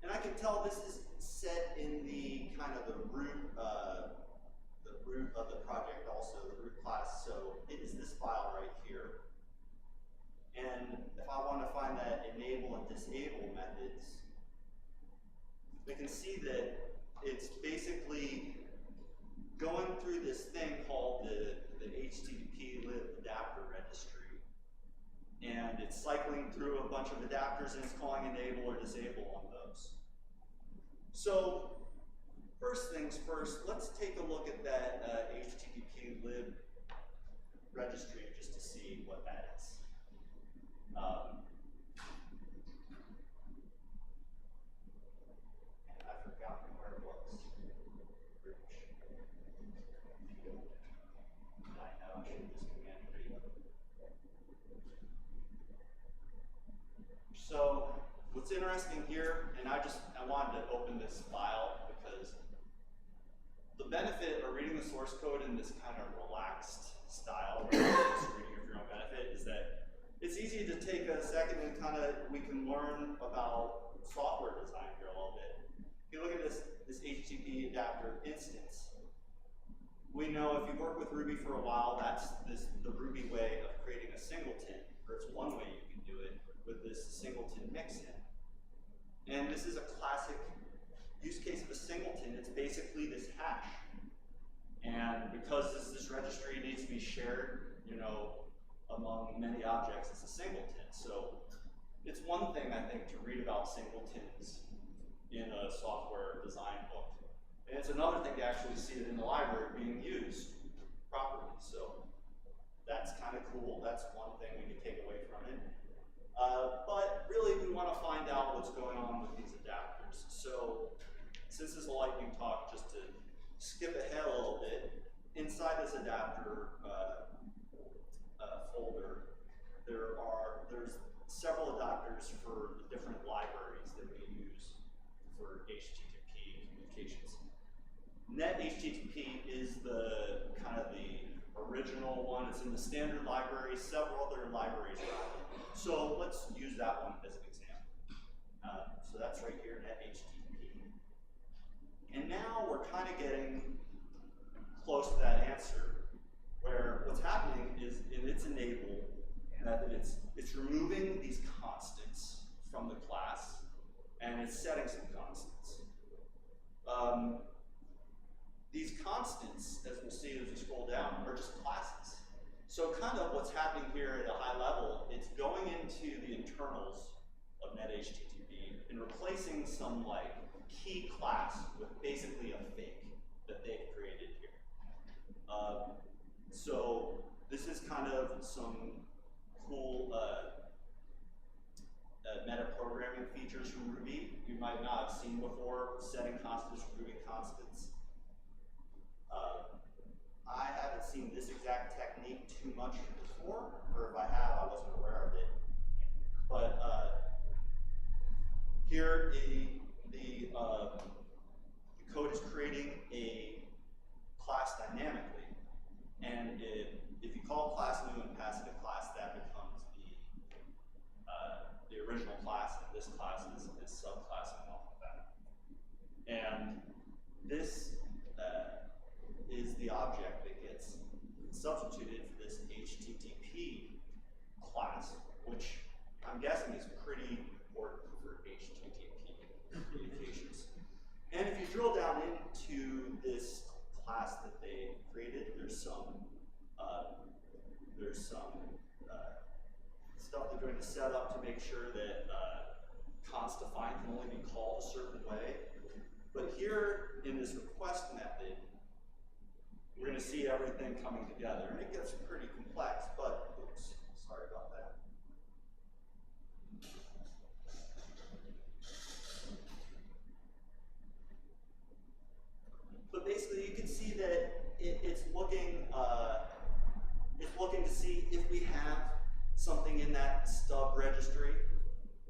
And I can tell this is set in the kind of the root of the project also, the root class. So it is this file right here. And if I want to find that enable and disable methods, we can see that it's basically going through this thing called the HTTP lib adapter registry. And it's cycling through a bunch of adapters and it's calling enable or disable on those. So first things first, let's take a look at that HTTP lib registry just to see what that is. And I've forgotten where it was. I know, I should just command read. So what's interesting here, and I wanted to open this file because the benefit of reading the source code in this kind of relaxed style, where you're just reading it for your own benefit, is that it's easy to take a second and we can learn about software design here a little bit. If you look at this HTTP adapter instance, we know if you work with Ruby for a while, that's the Ruby way of creating a singleton, or it's one way you can do it with this singleton mixin. And this is a classic use case of a singleton. It's basically this hash. And because this registry needs to be shared, among many objects, it's a singleton. So it's one thing, I think, to read about singletons in a software design book. And it's another thing to actually see it in the library being used properly. So that's kind of cool. That's one thing we can take away from it. But really, we want to find out what's going on with these adapters. So since this is a lightning talk, just to skip ahead a little bit, inside this adapter folder, there's several adapters for the different libraries that we use for HTTP communications. NetHTTP is the original one. It's in the standard library. Several other libraries around it. So let's use that one as an example. So that's right here, NetHTTP. And now we're kind of getting close to that answer, where what's happening is in its enable method, it's removing these constants from the class, and it's setting some constants. These constants, as we'll see as we scroll down, are just classes. So kind of what's happening here at a high level, it's going into the internals of NetHTTP and replacing some key class with basically a fake that they've created here. So this is kind of some cool meta programming features from Ruby you might not have seen before, setting constants, removing constants. I haven't seen this exact technique too much before, or if I have, I wasn't aware of it. But here the code is creating a class dynamically, and if you call class new and pass it a class, that becomes the original class, and this class is subclassing off of that. And this is the object that gets substituted for this HTTP class, which I'm guessing is pretty important for HTTP communications. And if you drill down into this class that they created, there's some stuff they're going to set up to make sure that const define can only be called a certain way. But here in this request method, we're going to see everything coming together, and it gets pretty complex, but oops, sorry about that. But basically, you can see that it's looking to see if we have something in that stub registry,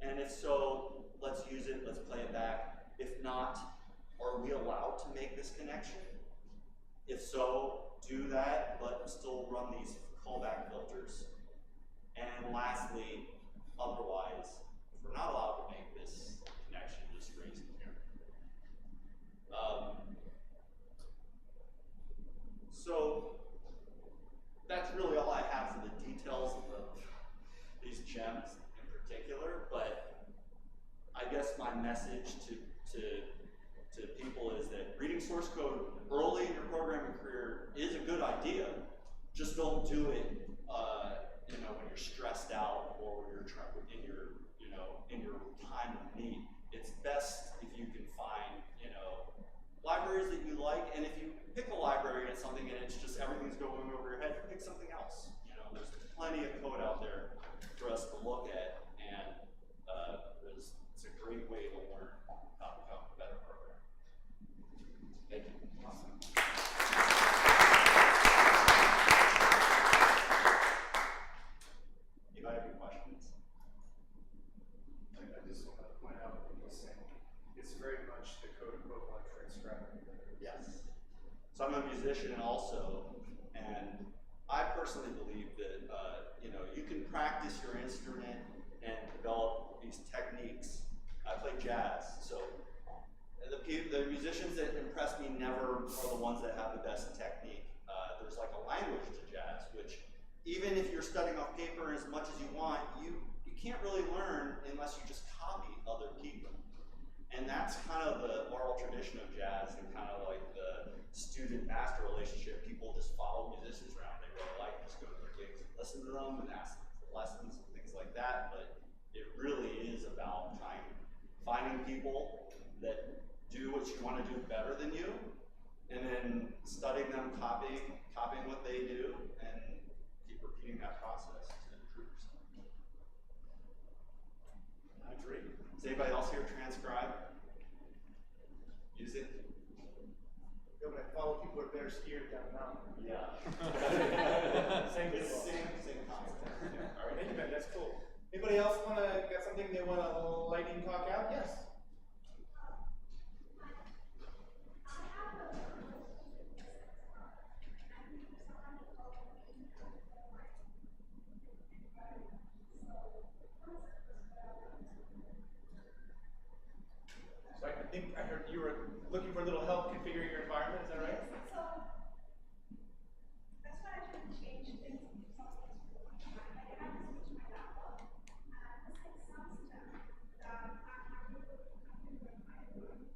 and if so, let's use it, let's play it back. If not, are we allowed to make this connection? If so, do that, but still run these callback filters. And lastly, otherwise, if we're not allowed to make this connection, just freeze it here. So that's really all I have for the details of these gems in particular, but I guess my message to people is that reading source code early in your programming career is a good idea. Just don't do it, when you're stressed out or when you're in your time of need. It's best if you can find, libraries that you like, and if you pick a library and something and it's just everything's going over your head, pick something else. There's plenty of code out there for us to look at, and it's a great way to learn how to become a better programmer. Thank you. Awesome. Anybody have any questions? I just want to point out what you were saying. It's very much the code equivalent for Instructor. Yes. So I'm a musician also, and I personally believe that you can practice your instrument and develop these techniques. I play jazz, so the musicians that impress me never are the ones that have the best technique. There's like a language to jazz, which even if you're studying off paper as much as you want, you can't really learn unless you just copy other people. And that's kind of the oral tradition of jazz and kind of like the student-master relationship. People just follow musicians around. They really like just go to their gigs and listen to them and ask them for lessons and things like that. But it really is about finding people that do what you want to do better than you, and then studying them, copying what they do, and keep repeating that process to improve yourself. I agree. Does anybody else here transcribe? Use it? Yeah, when I follow people who are better skiers down the mountain. Yeah. Same concept. Yeah. All right, thank you, Ben. That's cool. Anybody else got something they want to lightning talk out? Yes. So I think I heard you were looking for a little help configuring your environment. Is that right? So that's why I try to change things in software. I have to switch my laptop, and this is some stuff that I'm really configuring my room.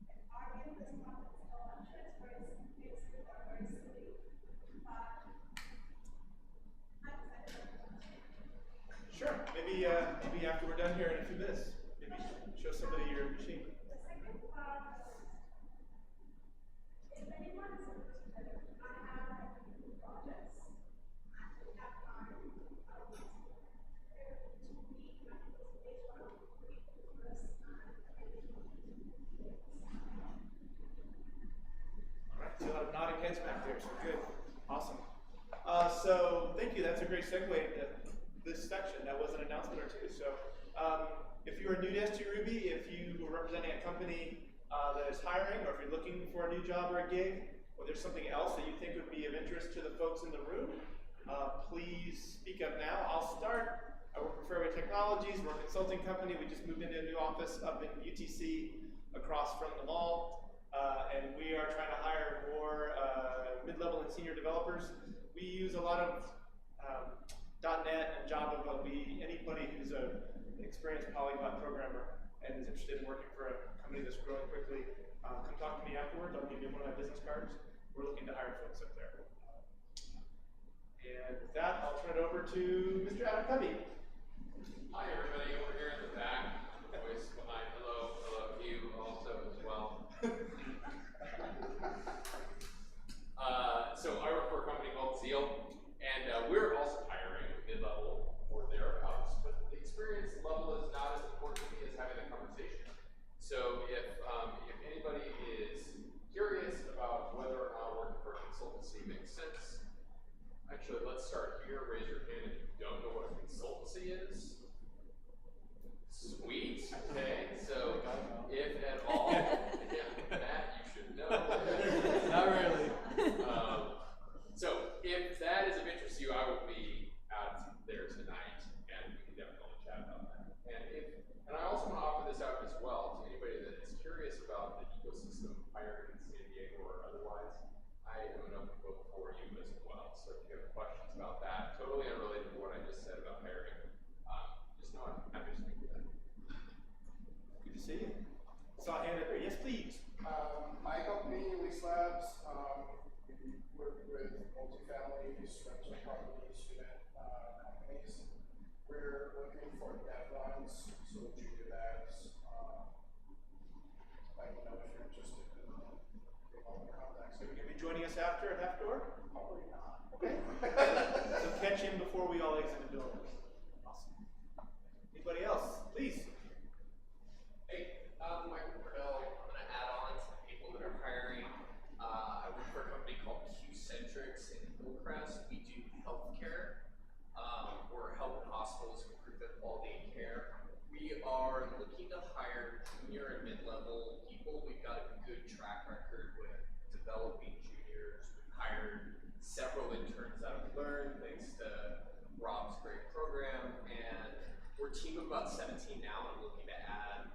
And our room is not installed. I'm sure it's very basic or very silly, but I'm excited. Sure. Maybe after we're done here in a few minutes, maybe show somebody your machine. The second part is if anyone is interested, I have like projects. I have time. To meet my presentation on first All right, so a lot of nodding heads back there, so good. Awesome. So thank you, that's a great segue into this section. That was an announcement or two. So if you are new to ST Ruby, if you are representing a company that is hiring, or if you're looking for a new job or a gig, or there's something else that you think would be of interest to the folks in the room, please speak up now. I'll start. I work for Fairway Technologies. We're a consulting company. We just moved into a new office up in UTC across from the mall. And we are trying to hire more mid-level and senior developers. We use a lot of .NET and Java, but anybody who's an experienced polyglot programmer and is interested in working for a company that's growing quickly, come talk to me afterwards. I'll give you one of my business cards. We're looking to hire folks up there. And with that, I'll turn it over to Mr. Adam Covey. Hi, everybody over here in the back. Voice behind. Hello to you also as well. So I work for a company called Zeal, and we're also hiring mid-level or thereabouts, but the experience level is not as important to me as having a conversation. So if anybody is curious about whether or not working for a consultancy makes sense, actually, let's start here. Raise your hand if you don't know what a consultancy is. Sweet. Okay. So if at all, yeah, Matt, you should know. Not really. So if that is of interest to you, I will be out there tonight, and we can definitely chat about that. And I also want to offer this out as well to anybody that is curious about the ecosystem hiring in San Diego or otherwise. I am an open book for you as well. So if you have questions about that, totally unrelated to what I just said about hiring, just know I'm happy to speak to that. Good to see you. Saw a hand up here. Yes, please. My company, Lease Labs, we work with multifamily rental property student companies. We're looking for deadlines, so junior devs. Let me know if you're interested in all the contacts. So you're going to be joining us after at half door? Probably not. Okay. So catch him before we all exit the building. Awesome. Anybody else? Please. Hey, Michael Cordell. I'm going to add on to the people that are hiring. I work for a company called Q-Centrics in Hillcrest. We do healthcare. We're helping hospitals improve their quality of care. We are looking to hire junior and mid-level people. We've got a good track record with developing juniors. We've hired several interns out of about 17 now, and I'm looking to add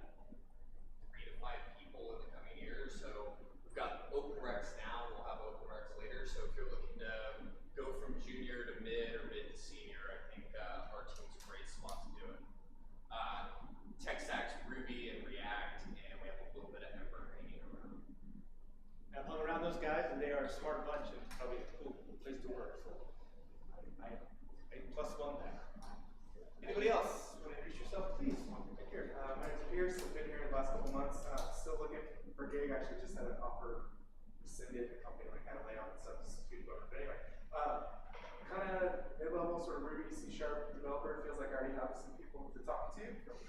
3 to 5 people in the coming years. So we've got open recs now, and we'll have open recs later. So if you're looking to go from junior to mid or mid to senior, I think our team's a great spot to do it. Tech stacks Ruby and React, and we have a little bit of Ember hanging around. I've hung around those guys, and they are a smart bunch, and probably a cool place to work. So I +1 there. Anybody else? Want to introduce yourself, please? Right here. My name's Pierce. I've been here in the last couple months. Still looking for a gig. Actually, just had an offer rescinded. The company like had a layoff and stuff. It's a huge bummer. But anyway, kind of mid-level sort of Ruby C# developer. It feels like I already have some people to talk to from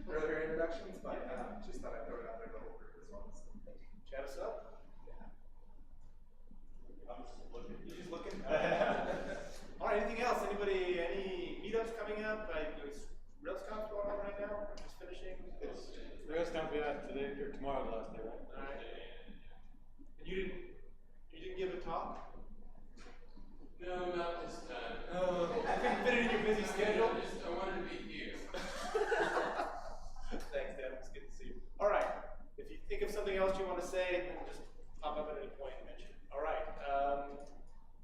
earlier introductions, but just thought I'd throw it out there to the whole group as well. So, Chat us up. I'm just looking. You just looking? All right, anything else? Anybody, any meetups coming up? Is RailsConf going on right now? Just finishing? RailsConf, yeah, today or tomorrow, the last day, right? All right. And you didn't give a talk? No, not this time. Oh, I couldn't fit it in your busy schedule? I wanted to be here. Thanks, Dan. It's good to see you. All right. If you think of something else you want to say, then just pop up at any point and mention it. All right.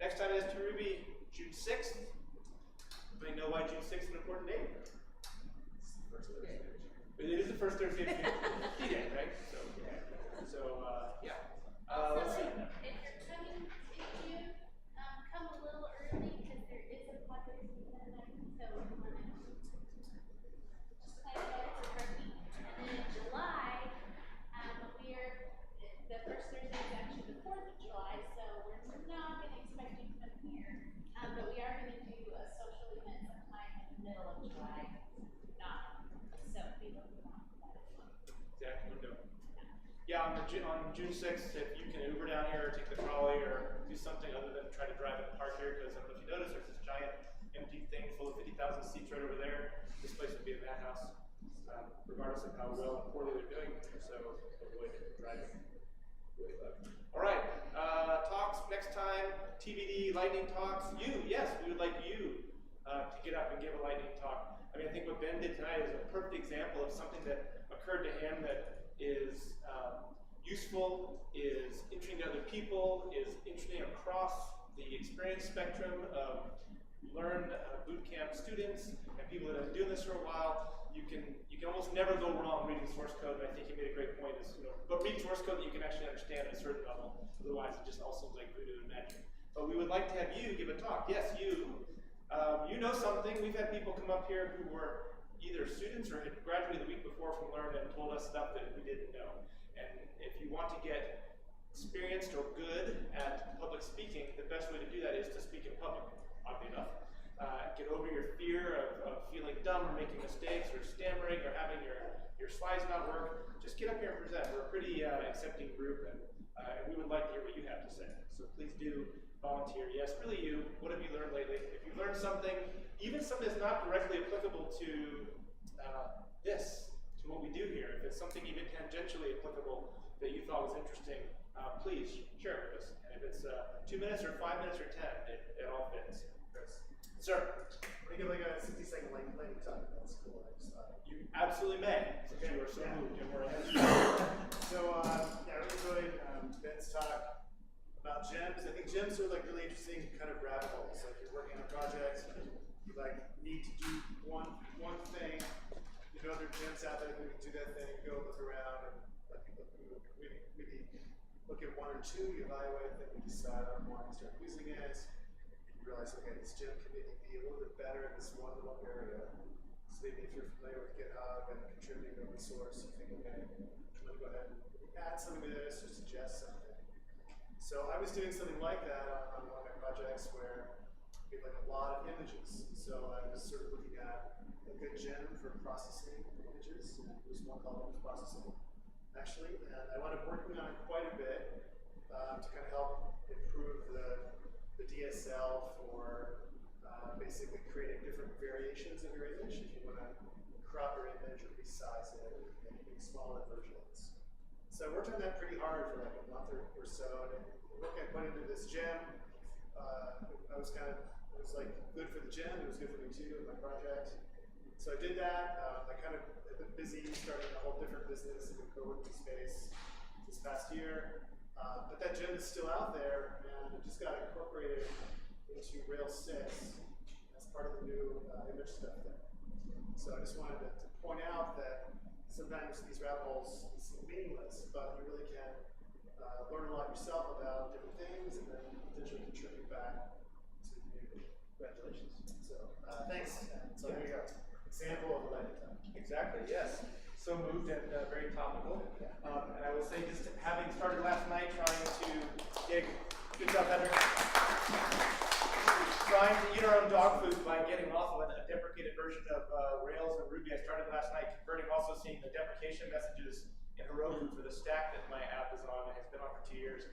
Next time is to Ruby, June 6th. Everybody know why June 6th is an important date? It is the first Thursday of June. D-Day, right? Yeah. Let's see. If you're coming in June, come a little early because there is a Father's Day that night, so we want to just plan ahead for turkey. And then in July, the first Thursday is actually the 4th of July, so we're not going to expect you to come here. But we are going to do a social event sometime in the middle of July. So be looking out for that as well. Exact window. Yeah, on June 6th, if you can Uber down here or take the trolley or do something other than try to drive in the park here, because I don't know if you noticed, there's this giant empty thing full of 50,000 seats right over there. This place would be a madhouse, regardless of how well and poorly they're doing. So avoid driving. All right, talks next time, TBD, lightning talks. Yes, we would like you to get up and give a lightning talk. I mean, I think what Ben did tonight is a perfect example of something that occurred to him that is useful, is interesting to other people, is interesting across the experience spectrum of learned bootcamp students and people that have been doing this for a while. You can almost never go wrong reading source code, and I think he made a great point. But read source code that you can actually understand at a certain level. Otherwise, it just all seems like voodoo and magic. But we would like to have you give a talk. Yes, you. You know something. We've had people come up here who were either students or had graduated the week before from Learn and told us stuff that we didn't know. And if you want to get experienced or good at public speaking, the best way to do that is to speak in public, oddly enough. Get over your fear of feeling dumb or making mistakes or stammering or having your slides not work. Just get up here and present. We're a pretty accepting group, and we would like to hear what you have to say. So please do volunteer. Yes, really you. What have you learned lately? If you learned something, even something that's not directly applicable to to what we do here, if it's something even tangentially applicable that you thought was interesting, please share it with us. And if it's 2 minutes or 5 minutes or 10, it all fits. Chris. Sir. Let me give like a 60-second lightning talk. That's cool. I just thought. You absolutely may. Okay. You are so moved. And we're ahead. So, I really enjoyed Ben's talk about gems. I think gems are like really interesting kind of rabbit holes. Like you're working on a project, you like need to do one thing. You know there are gems out there that can do that thing. Go look around and let people maybe look at one or two. You evaluate them, you decide on one, you start using it. You realize, okay, this gem can maybe be a little bit better in this one little area. So maybe if you're familiar with GitHub and contributing open source, you think, okay, I'm going to go ahead and add something to this or suggest something. So I was doing something like that on one of my projects where we had like a lot of images. So I was sort of looking at a good gem for processing images. And there's one called image processing, actually. And I wound up working on it quite a bit to kind of help improve the DSL for basically creating different variations of your image. If you want to crop your image or resize it or make smaller versions. So I worked on that pretty hard for like a month or so, and the work I put into this gem, it was like good for the gem, it was good for me too in my project. So I did that. I kind of have been busy starting a whole different business in the co-working space this past year. But that gem is still out there, and it just got incorporated into Rails 6 as part of the new image stuff there. So I just wanted to point out that sometimes these rabbit holes seem meaningless, but you really can learn a lot yourself about different things and then potentially contribute back to the community. Congratulations. So thanks. So there you go. Example of a lifetime. Exactly, yes. So moved and very topical. And I will say, just having started last night trying to good job, Heather. Trying to eat our own dog food by getting off of a deprecated version of Rails and Ruby. I started last night converting, also seeing the deprecation messages in Heroku for the stack that my app is on. It has been on for 2 years.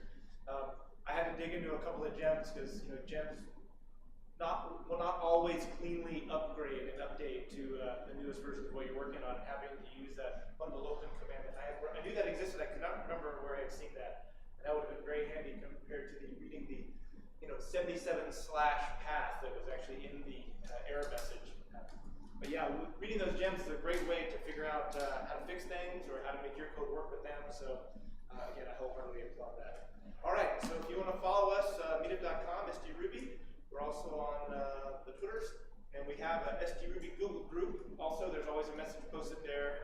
I had to dig into a couple of gems because gems will not always cleanly upgrade and update to the newest version of what you're working on, and having to use that bundle open command. And I knew that existed. I could not remember where I had seen that. And that would have been very handy compared to reading the 77/path that was actually in the error message. But yeah, reading those gems is a great way to figure out how to fix things or how to make your code work with them. So again, I wholeheartedly applaud that. All right, so if you want to follow us, meetup.com, SDRuby. We're also on the Twitters, and we have a SDRuby Google group. Also, there's always a message posted there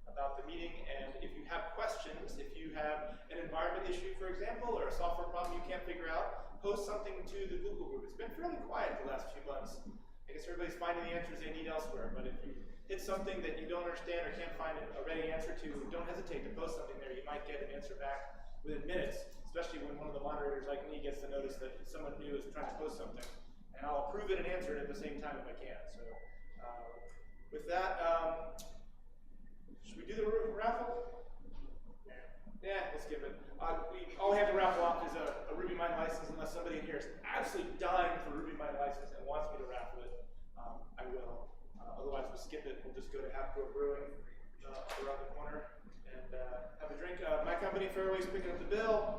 about the meeting. And if you have questions, if you have an environment issue, for example, or a software problem you can't figure out, post something to the Google group. It's been fairly quiet the last few months. I guess everybody's finding the answers they need elsewhere. But if you hit something that you don't understand or can't find a ready answer to, don't hesitate to post something there. You might get an answer back within minutes. Especially when one of the moderators like me gets the notice that someone new is trying to post something. And I'll approve it and answer it at the same time if I can. So with that, should we do the raffle? Yeah, we'll skip it. All we have to raffle off is a RubyMine license, unless somebody in here is absolutely dying for RubyMine license and wants me to raffle it. I will. Otherwise, we'll skip it. We'll just go to Half-Grow Brewing around the corner and have a drink. My company, Fairway's picking up the bill.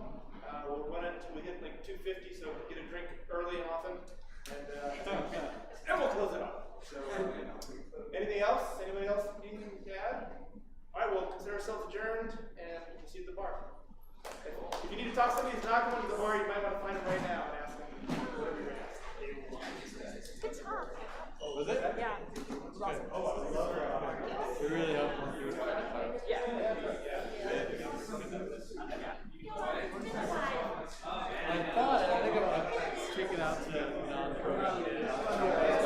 We'll run it until we hit like 250, so we get a drink early and often, and we'll close it off. So, anything else? Anybody else anything to add? All right, we'll consider ourselves adjourned, and we can see at the bar. If you need to talk to somebody who's not going to the bar, you might want to find them right now and ask them whatever you're going to ask. Good talk. Oh, was it? Yeah. Oh, I love it. It really helped. Yeah. I thought, I think I'm going to kick it out to non-programming. Absolutely.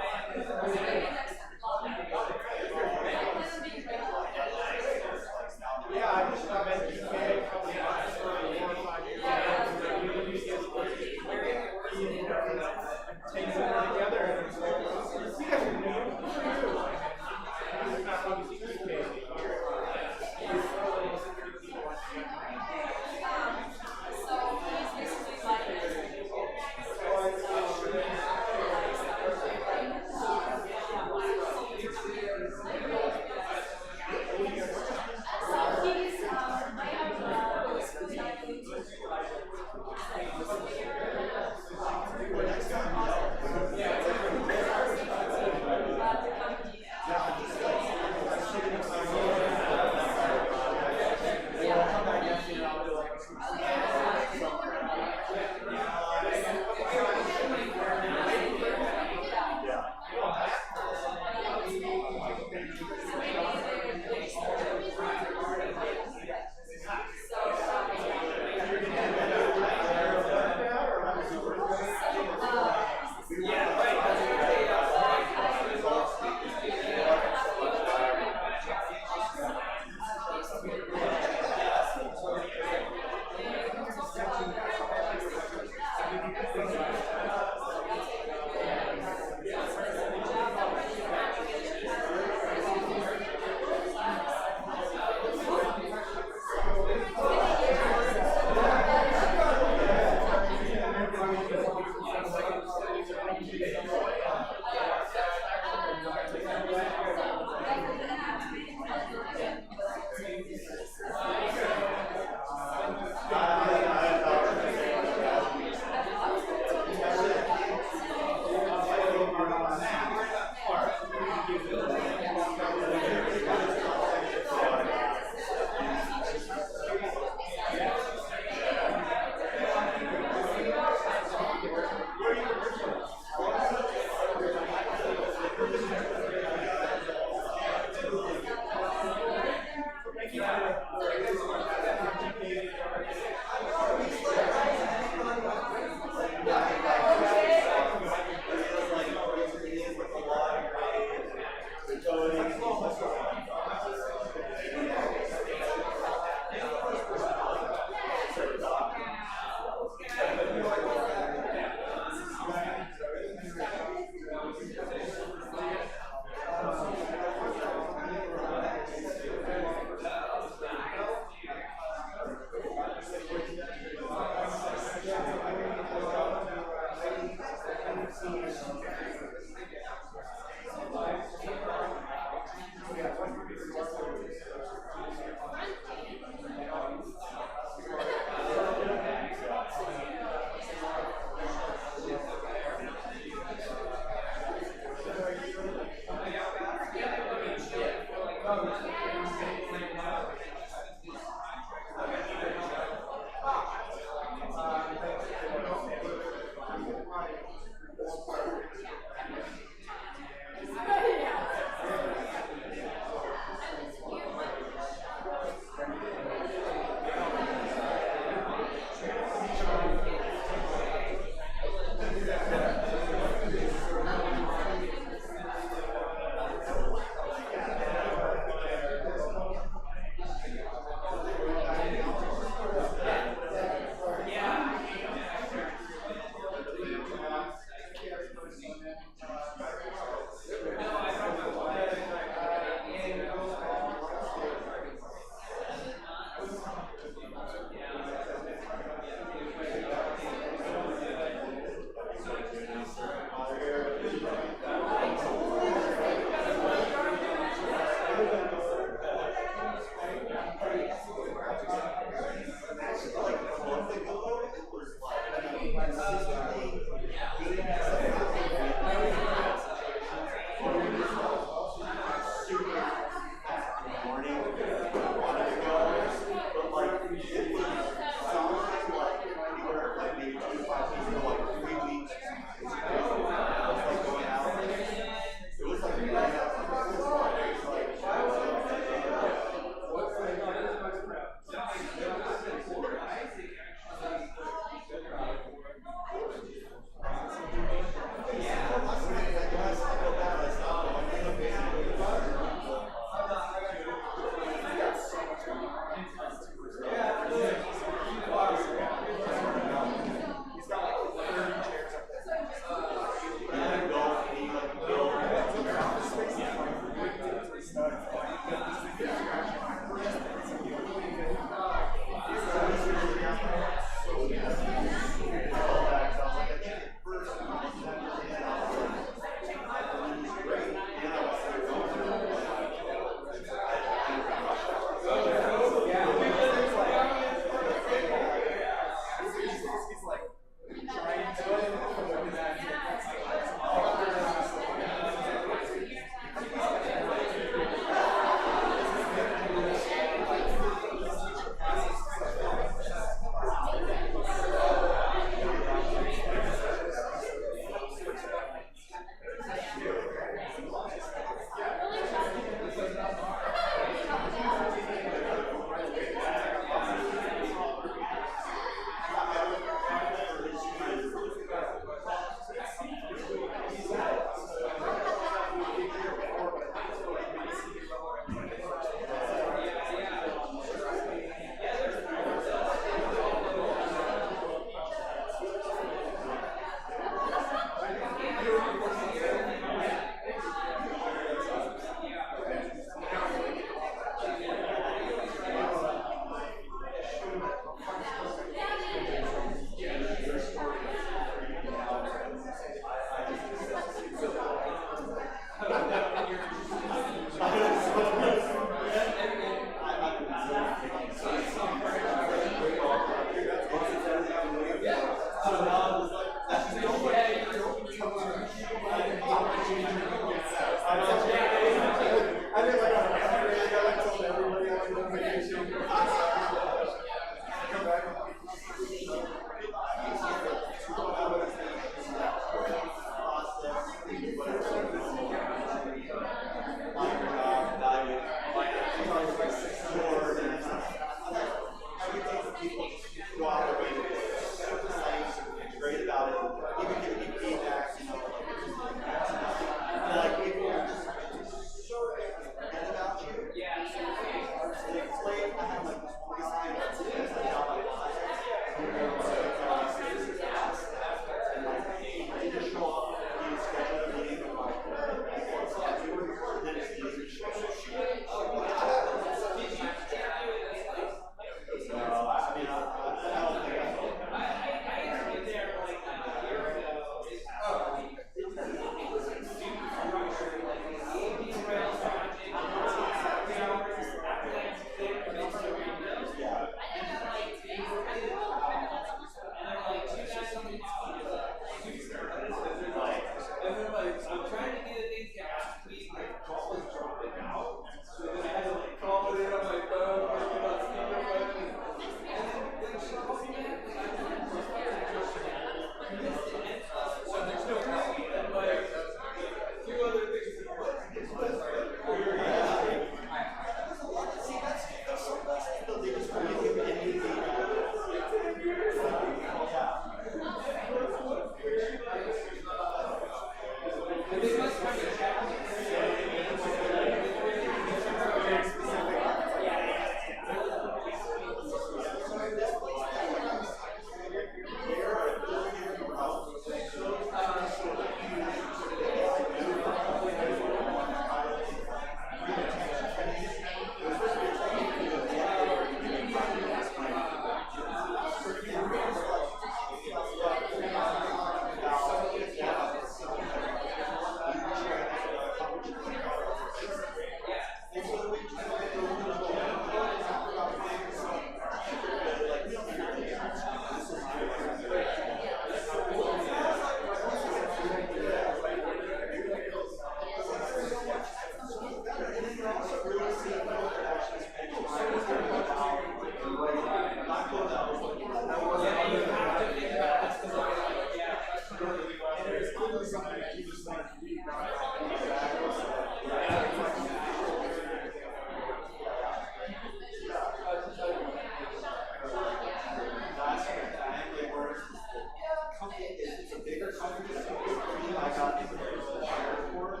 it's a bigger company. I got hired for it.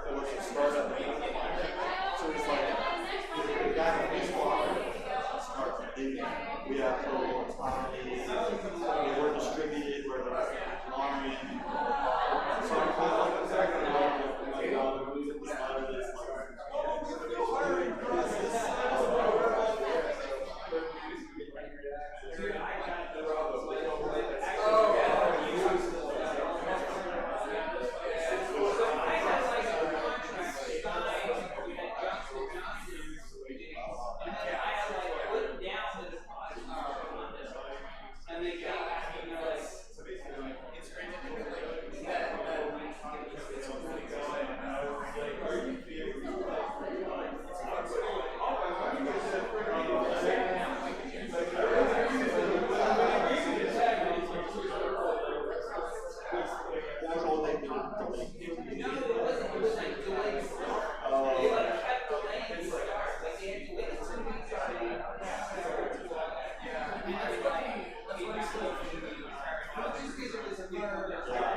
It was a startup. So it's like, the guy in baseball starts leaving. We have total autonomy. We're distributed. We're the laundry. So I'm kind of exactly Yeah.